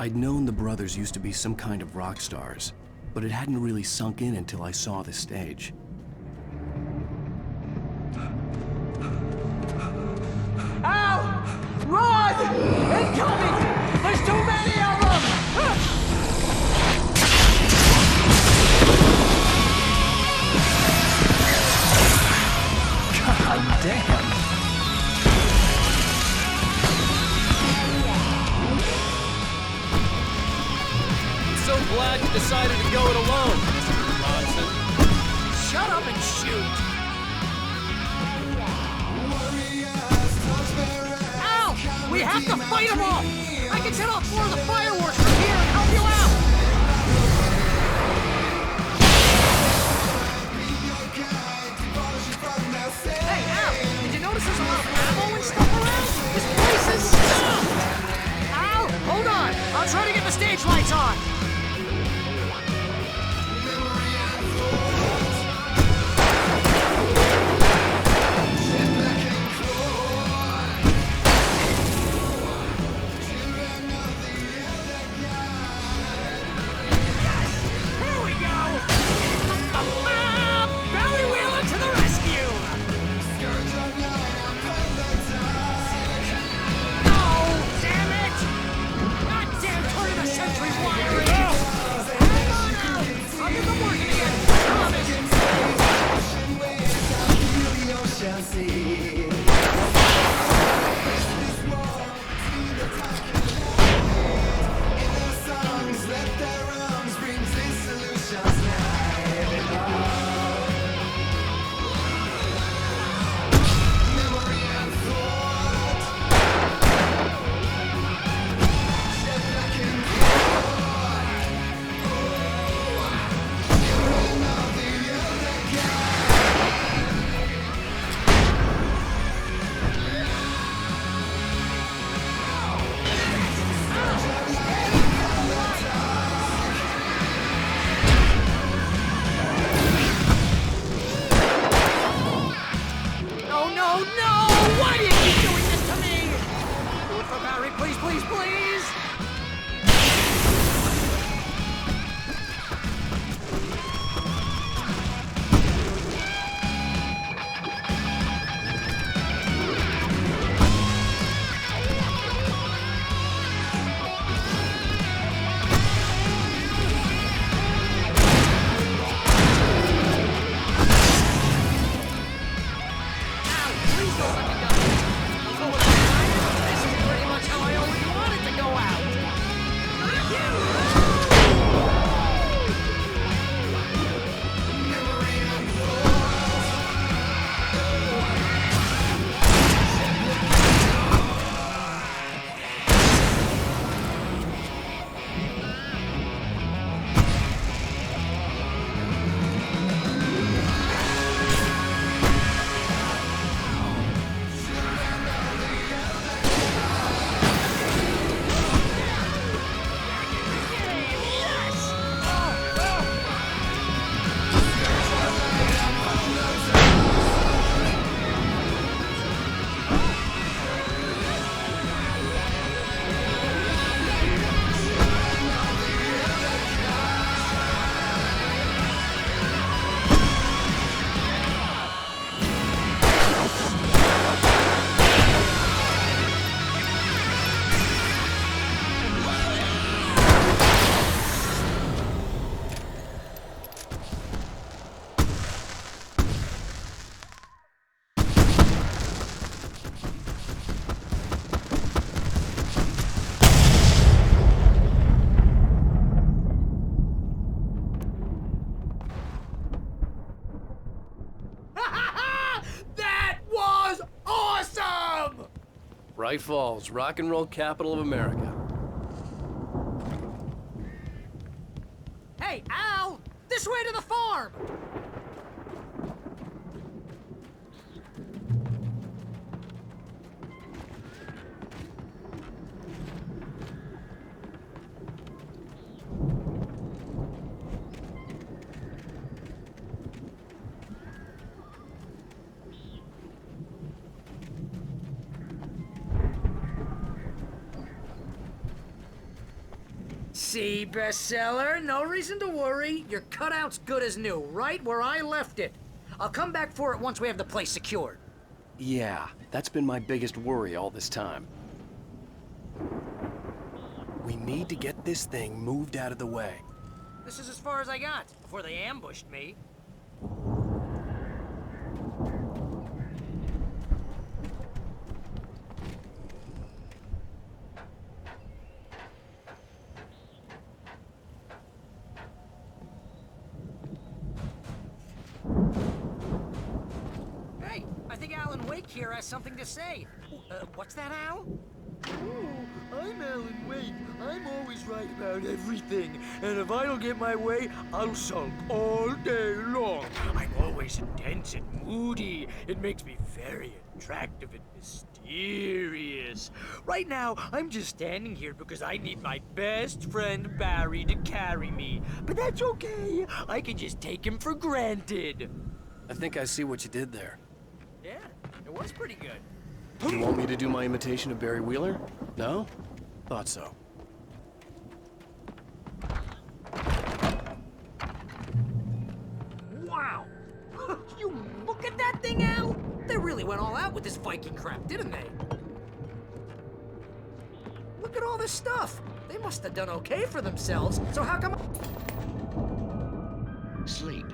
I'd known the brothers used to be some kind of rock stars, but it hadn't really sunk in until I saw the stage. Ow! Run! Incoming! There's too many of them! God damn! you've decided to go it alone, Mr. Bronson. Shut up and shoot! Al! We have to fight them all! I can set off more of the fireworks from here and help you out! Hey, Al! Did you notice there's a lot of ammo and stuff around? This place is stuffed! Al! Hold on! I'll try to get the stage lights on! Bright Falls, rock and roll capital of America. Hey, Al! This way to the farm! See, bestseller? No reason to worry. Your cutout's good as new, right where I left it. I'll come back for it once we have the place secured. Yeah, that's been my biggest worry all this time. We need to get this thing moved out of the way. This is as far as I got, before they ambushed me. Wake here has something to say. What's that, Al? Oh, I'm Alan Wake. I'm always right about everything. And if I don't get my way, I'll sulk all day long. I'm always intense and moody. It makes me very attractive and mysterious. Right now, I'm just standing here because I need my best friend Barry to carry me. But that's okay. I can just take him for granted. I think I see what you did there. Yeah, it was pretty good. You want me to do my imitation of Barry Wheeler? No? Thought so. Wow! You look at that thing, Al! They really went all out with this Viking crap, didn't they? Look at all this stuff. They must have done okay for themselves, so how come... Sleep.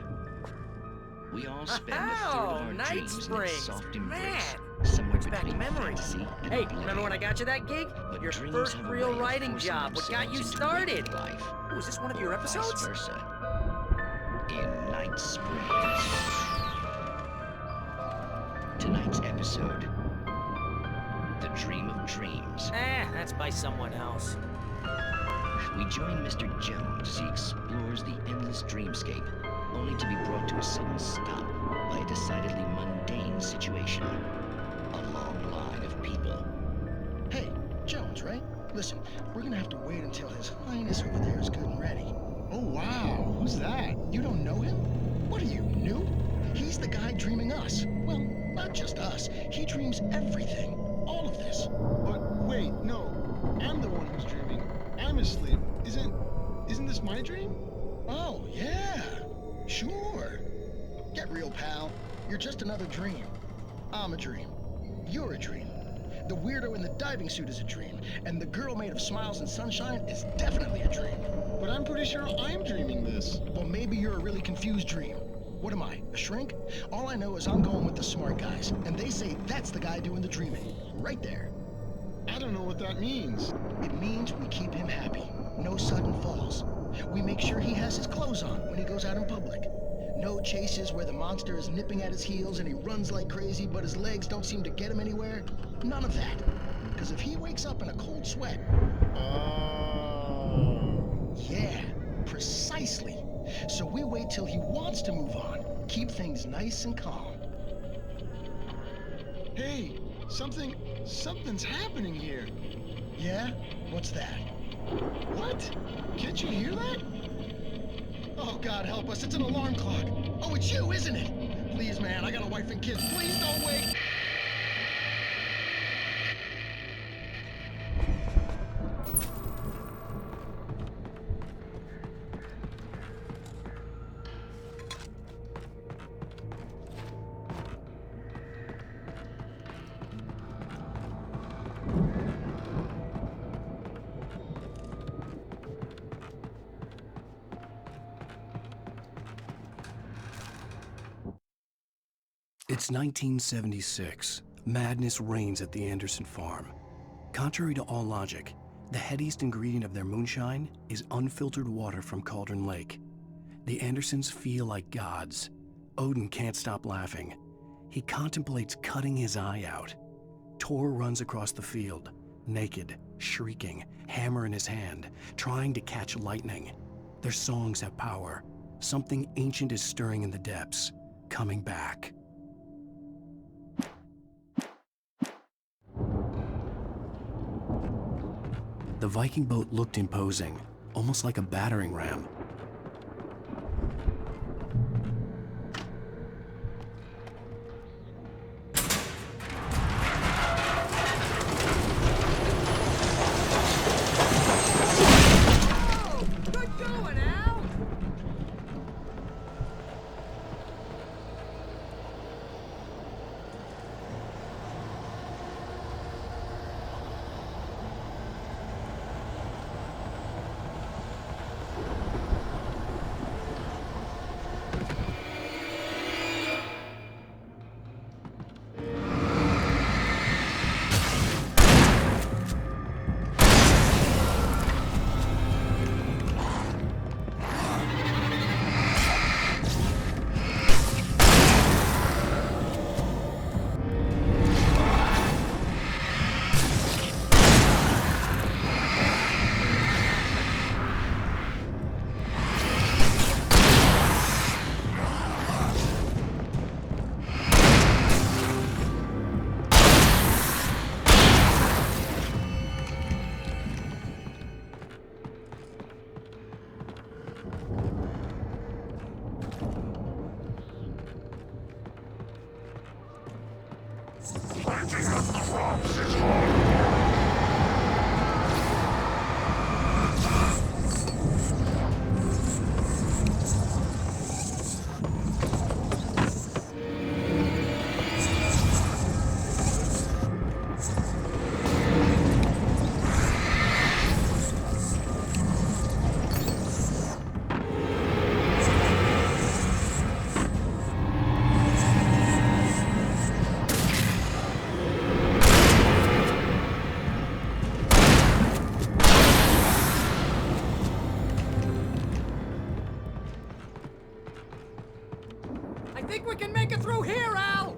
We all spend a third of our Night dreams in Springs. its soft embrace. Man, Somewhere brings back between memories. fantasy and Hey, oblivion. remember when I got you that gig? But Your dreams first have a real way of writing forcing job. What got you themselves into started? real life. Was this one of your Or episodes? Vice versa. In Night Springs. Tonight's episode. The Dream of Dreams. That's by someone else. We join Mr. Jones as he explores the endless dreamscape, only to be brought to a sudden stop by a decidedly mundane situation. A long line of people. Hey, Jones, right? Listen, we're gonna have to wait until His Highness over there is good and ready. Oh, wow. Who's that? You don't know him? What are you, new? He's the guy dreaming us. Well, not just us. He dreams everything. All of this. But wait, no. I'm the one who's dreaming. I'm asleep. Isn't this my dream? Oh, yeah. Sure. Get real, pal. You're just another dream. I'm a dream. You're a dream. The weirdo in the diving suit is a dream. And the girl made of smiles and sunshine is definitely a dream. But I'm pretty sure I'm dreaming this. Well, maybe you're a really confused dream. What am I, a shrink? All I know is I'm going with the smart guys. And they say that's the guy doing the dreaming. Right there. I don't know what that means. It means we keep him happy. No sudden falls. We make sure he has his clothes on when he goes out in public. No chases where the monster is nipping at his heels and he runs like crazy, but his legs don't seem to get him anywhere. None of that. Because if he wakes up in a cold sweat... Yeah, precisely. So we wait till he wants to move on. Keep things nice and calm. Hey, something's happening here. Yeah? What's that? What? Can't you hear that? Oh, God help us, it's an alarm clock. Oh, it's you, isn't it? Please, man, I got a wife and kids. Please don't wait. It's 1976. Madness reigns at the Anderson farm. Contrary to all logic, the headiest ingredient of their moonshine is unfiltered water from Cauldron Lake. The Andersons feel like gods. Odin can't stop laughing. He contemplates cutting his eye out. Tor runs across the field, naked, shrieking, hammer in his hand, trying to catch lightning. Their songs have power. Something ancient is stirring in the depths, coming back. The Viking boat looked imposing, almost like a battering ram. Good going, Al! Planting of crops is hard. I think we can make it through here, Al!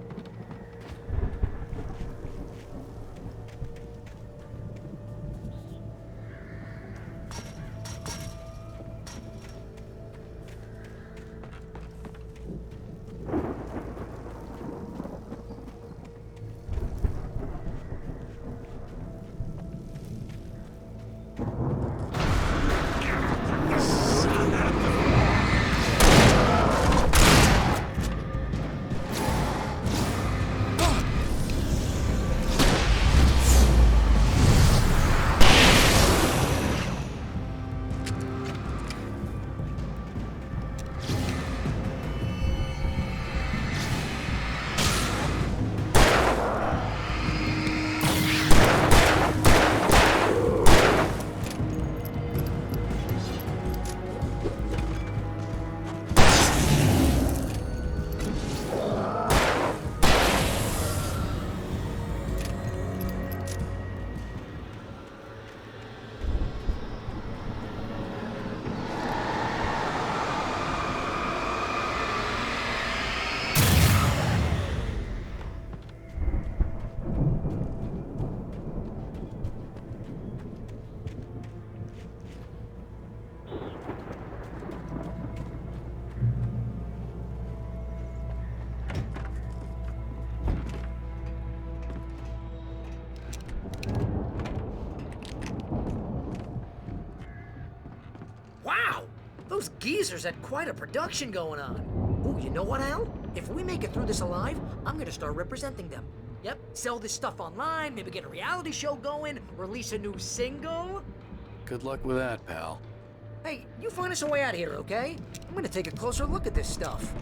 Wow! Those geezers had quite a production going on. Ooh, you know what, Al? If we make it through this alive, I'm gonna start representing them. Yep, sell this stuff online, maybe get a reality show going, release a new single. Good luck with that, pal. Hey, you find us a way out of here, okay? I'm gonna take a closer look at this stuff.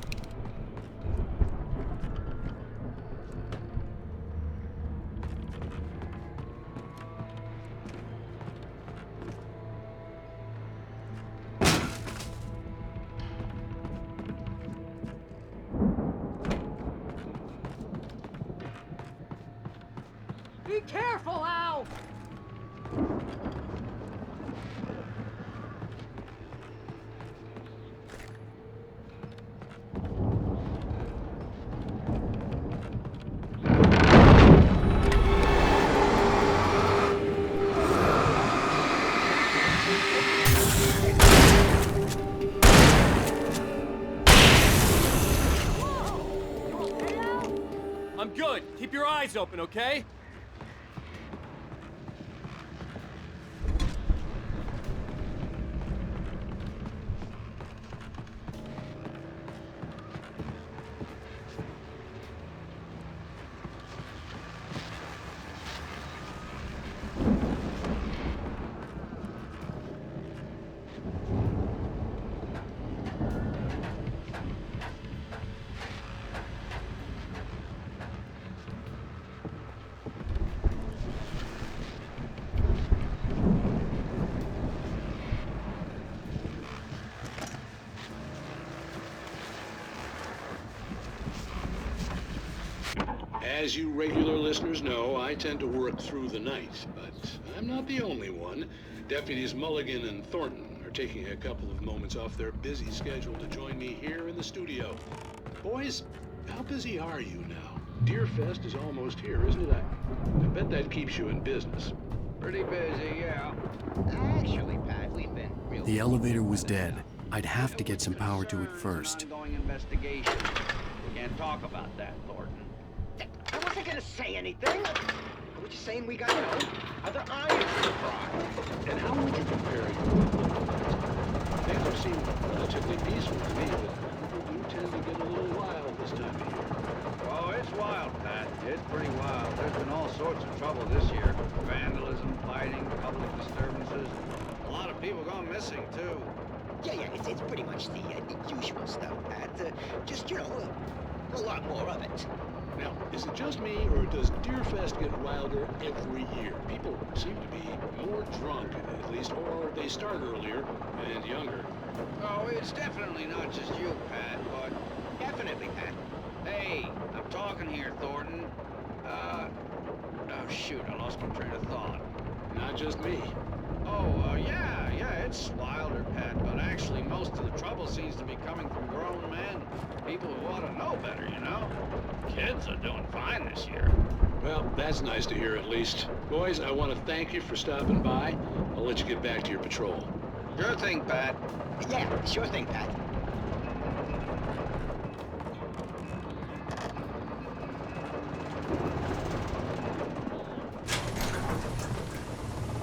Be careful, Al! I'm good. Keep your eyes open, okay? As you regular listeners know, I tend to work through the night, but I'm not the only one. Deputies Mulligan and Thornton are taking a couple of moments off their busy schedule to join me here in the studio. Boys, how busy are you now? Deerfest is almost here, isn't it? I bet that keeps you in business. Pretty busy, yeah. Actually, Pat, we've been real... The elevator was dead. I'd have to get some power to it first. Ongoing investigation. We can't talk about that, Thornton. I wasn't gonna say anything. I was just saying we got, other irons in the fire. And how would you compare you? Things have seemed relatively peaceful to me, but you tend to get a little wild this time of year. Oh, it's wild, Pat. It's pretty wild. There's been all sorts of trouble this year. Vandalism, fighting, public disturbances. A lot of people gone missing, too. Yeah, it's pretty much the usual stuff, Pat. Just, you know, a lot more of it. Now, is it just me, or does Deerfest get wilder every year? People seem to be more drunk, at least, or they start earlier and younger. Oh, it's definitely not just you, Pat, but... Definitely, Pat. Hey, I'm talking here, Thornton. Oh, shoot, I lost my train of thought. Not just me. Oh, yeah, it's wilder, Pat, but actually most of the trouble seems to be coming from grown men. People who ought to know better, you know? Kids are doing fine this year. Well, that's nice to hear at least. Boys, I want to thank you for stopping by. I'll let you get back to your patrol. Sure thing, Pat. Yeah, sure thing, Pat.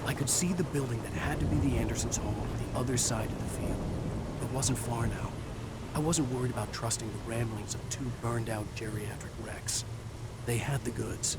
I could see the building that had to be the Andersons' home on the other side of the field. It wasn't far now. I wasn't worried about trusting the ramblings of two burned-out geriatric wrecks. They had the goods.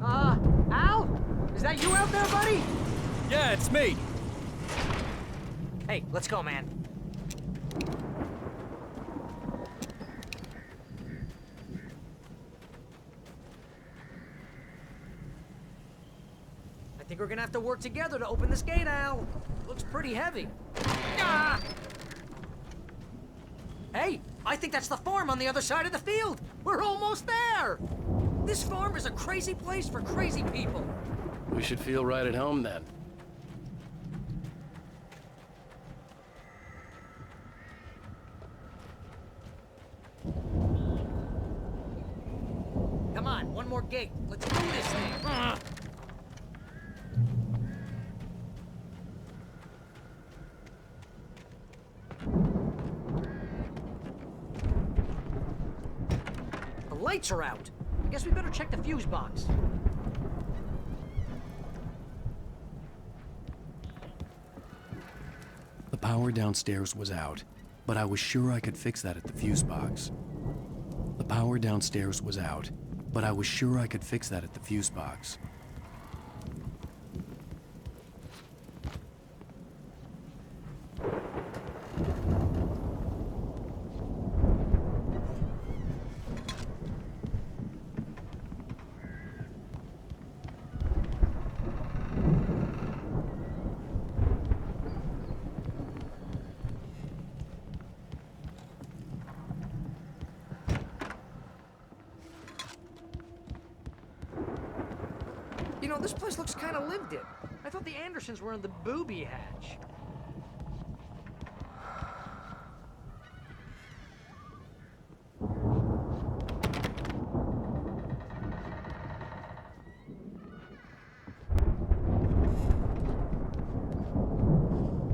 Al? Is that you out there, buddy? Yeah, it's me. Hey, let's go, man. I think we're gonna have to work together to open this gate, Al. Looks pretty heavy. Ah! Hey, I think that's the farm on the other side of the field. We're almost there. This farm is a crazy place for crazy people. We should feel right at home then. Come on, one more gate. Let's do this thing. The lights are out. I guess we better check the fuse box. The power downstairs was out, but I was sure I could fix that at the fuse box. The power downstairs was out, but I was sure I could fix that at the fuse box. this place looks kind of lived in. I thought the Andersons were in the booby hatch.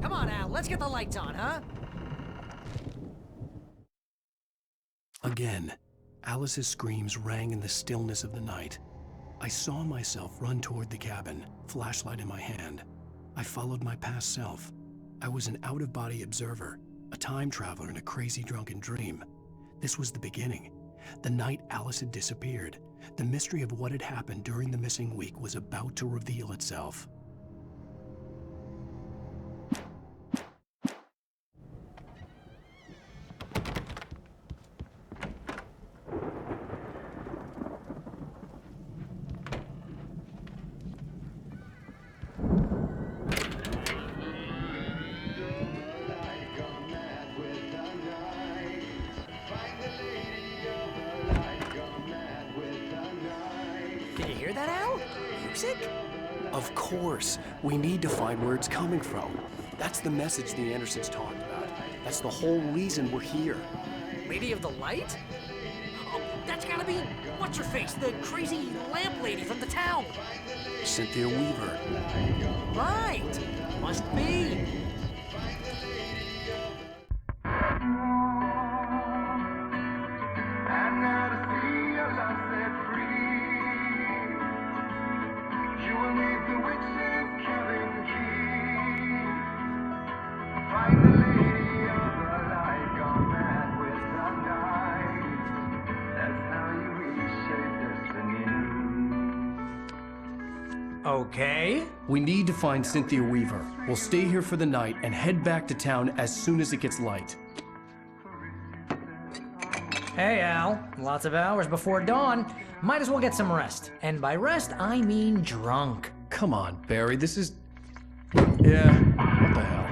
Come on, Al, let's get the lights on, huh? Again, Alice's screams rang in the stillness of the night. I saw myself run toward the cabin, flashlight in my hand. I followed my past self. I was an out-of-body observer, a time traveler in a crazy drunken dream. This was the beginning. The night Alice had disappeared. The mystery of what had happened during the missing week was about to reveal itself. Did you hear that, Al? Music? Of course. We need to find where it's coming from. That's the message the Andersons talked about. That's the whole reason we're here. Lady of the Light? Oh, that's gotta be what's-her-face, the crazy lamp lady from the town. Cynthia Weaver. Right. Must be. Okay. We need to find Cynthia Weaver. We'll stay here for the night and head back to town as soon as it gets light. Hey, Al. Lots of hours before dawn. Might as well get some rest. And by rest, I mean drunk. Come on, Barry, this is... Yeah, what the hell?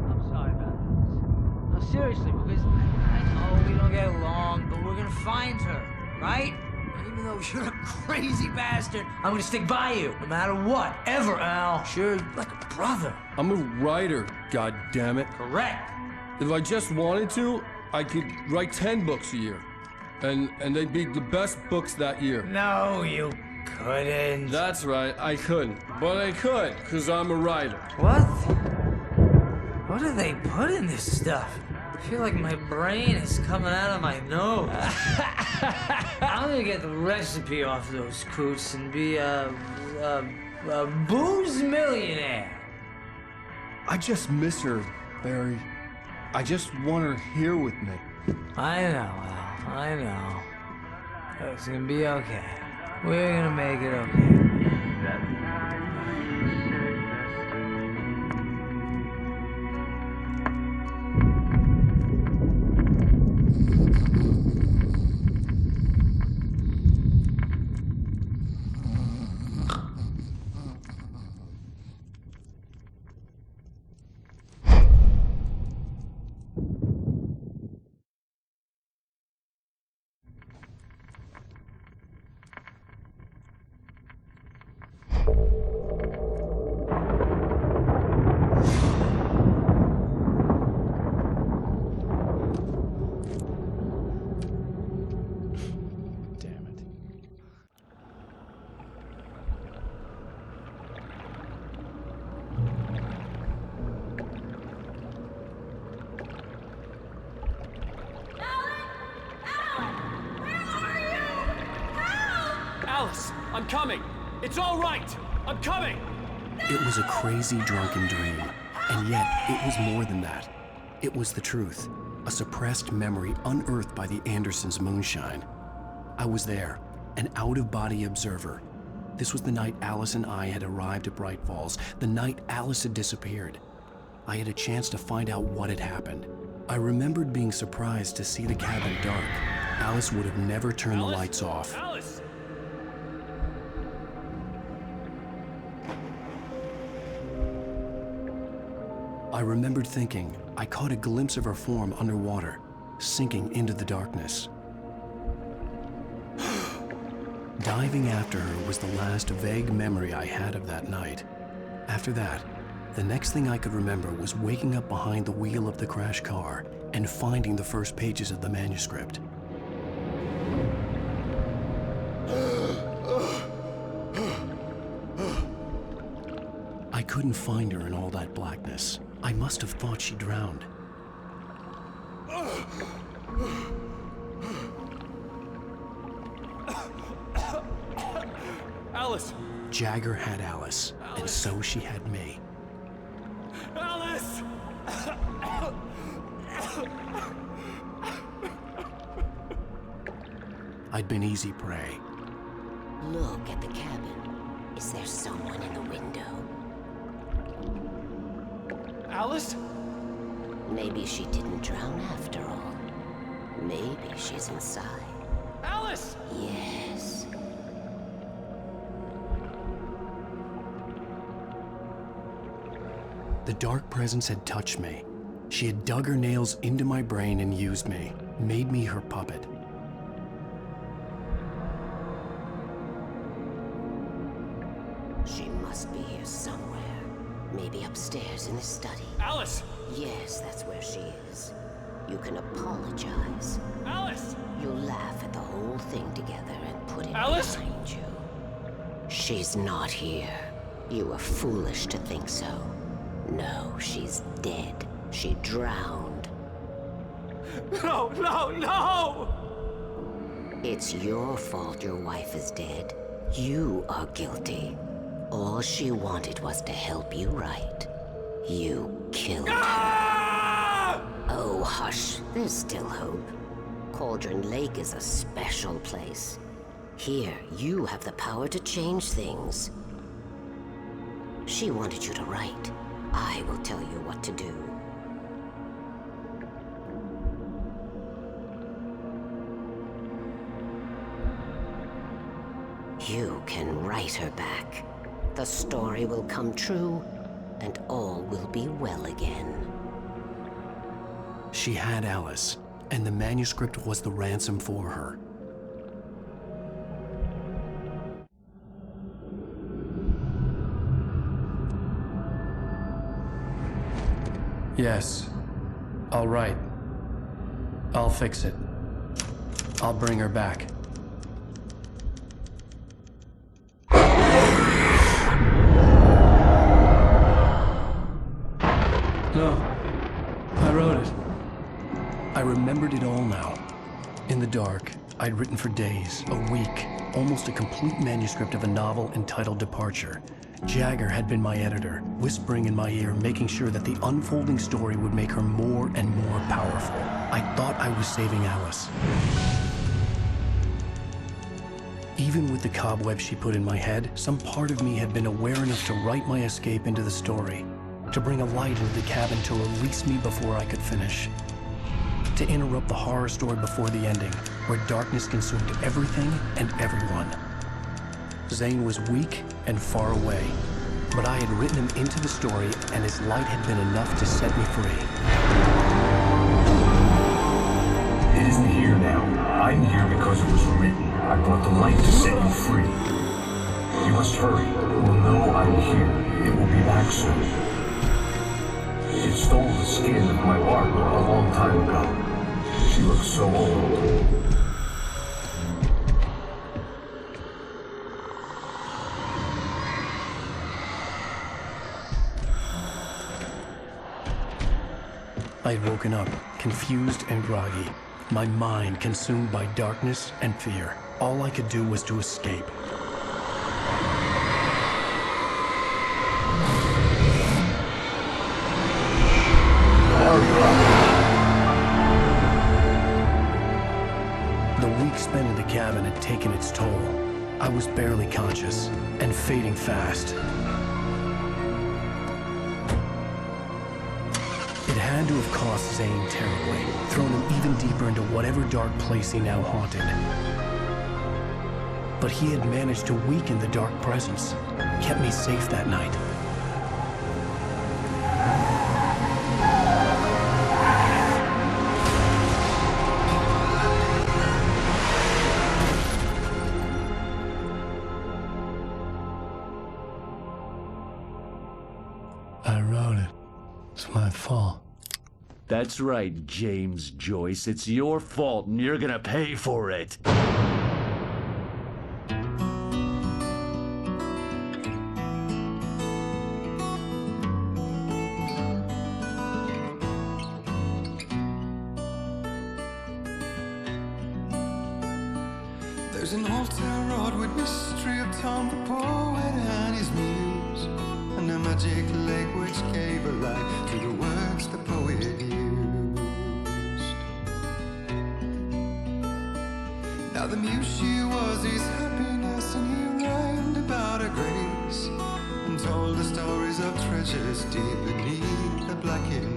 I'm sorry about this. No, seriously, because I know we don't get along, but we're gonna find her, right? Even though you're a crazy bastard, I'm gonna stick by you, no matter what, ever, Al. Sure, like a brother. I'm a writer, goddammit. Correct. If I just wanted to, I could write 10 books a year. And they'd be the best books that year. No, you couldn't. That's right, I couldn't. But I could, because I'm a writer. What? What do they put in this stuff? I feel like my brain is coming out of my nose. I'm gonna get the recipe off those coots and be a booze millionaire. I just miss her, Barry. I just want her here with me. I know, Al. I know. It's gonna be okay. We're gonna make it okay. Alice, I'm coming. It's all right. I'm coming. It was a crazy drunken dream, and yet it was more than that. It was the truth, a suppressed memory unearthed by the Andersons' moonshine. I was there, an out-of-body observer. This was the night Alice and I had arrived at Bright Falls, the night Alice had disappeared. I had a chance to find out what had happened. I remembered being surprised to see the cabin dark. Alice would have never turned the lights off. Alice! I remembered thinking I caught a glimpse of her form underwater. sinking into the darkness. Diving after her was the last vague memory I had of that night. After that, the next thing I could remember was waking up behind the wheel of the crashed car and finding the first pages of the manuscript. I couldn't find her in all that blackness. I must have thought she drowned. Alice! Jagger had Alice, and so she had me. Alice! I'd been easy prey. Look at the cabin. Is there someone in the window? Alice? Maybe she didn't drown after all. Maybe she's inside. Alice! Yes. The dark presence had touched me. She had dug her nails into my brain and used me, made me her puppet. She must be here somewhere. Maybe upstairs in the study. Alice! Yes, that's where she is. You can apologize. Alice! You'll laugh at the whole thing together and put it Alice? behind you. She's not here. You were foolish to think so. No, she's dead. She drowned. No, no, no! It's your fault your wife is dead. You are guilty. All she wanted was to help you right. You killed her. Oh, hush. There's still hope. Cauldron Lake is a special place. Here, you have the power to change things. She wanted you to write. I will tell you what to do. You can write her back. The story will come true, and all will be well again. She had Alice, and the manuscript was the ransom for her. Yes. All right. I'll fix it. I'll bring her back. No. I wrote it. I remembered it all now. In the dark, I'd written for days, a week, almost a complete manuscript of a novel entitled Departure. Jagger had been my editor, whispering in my ear, making sure that the unfolding story would make her more and more powerful. I thought I was saving Alice. Even with the cobwebs she put in my head, some part of me had been aware enough to write my escape into the story, to bring a light into the cabin to release me before I could finish, to interrupt the horror story before the ending, where darkness consumed everything and everyone. Zane was weak and far away, but I had written him into the story, and his light had been enough to set me free. It isn't here now. I'm here because it was written. I brought the light to set you free. You must hurry. It will know I'm here. It will be back soon. It stole the skin of my art a long time ago. She looks so old. I had woken up, confused and groggy, my mind consumed by darkness and fear. All I could do was to escape. The week spent in the cabin had taken its toll. I was barely conscious and fading fast. It had to have cost Zane terribly, thrown him even deeper into whatever dark place he now haunted. But he had managed to weaken the dark presence, kept me safe that night. I wrote it. It's my fault. That's right, James Joyce. It's your fault, and you're gonna pay for it. There's an old town road with mystery of Tom the poet and his muse, and a magic lake which gave a life to the words the poet used. Now the muse she was his happiness, and he rhymed about her grace, and told the stories of treasures deep beneath the blackened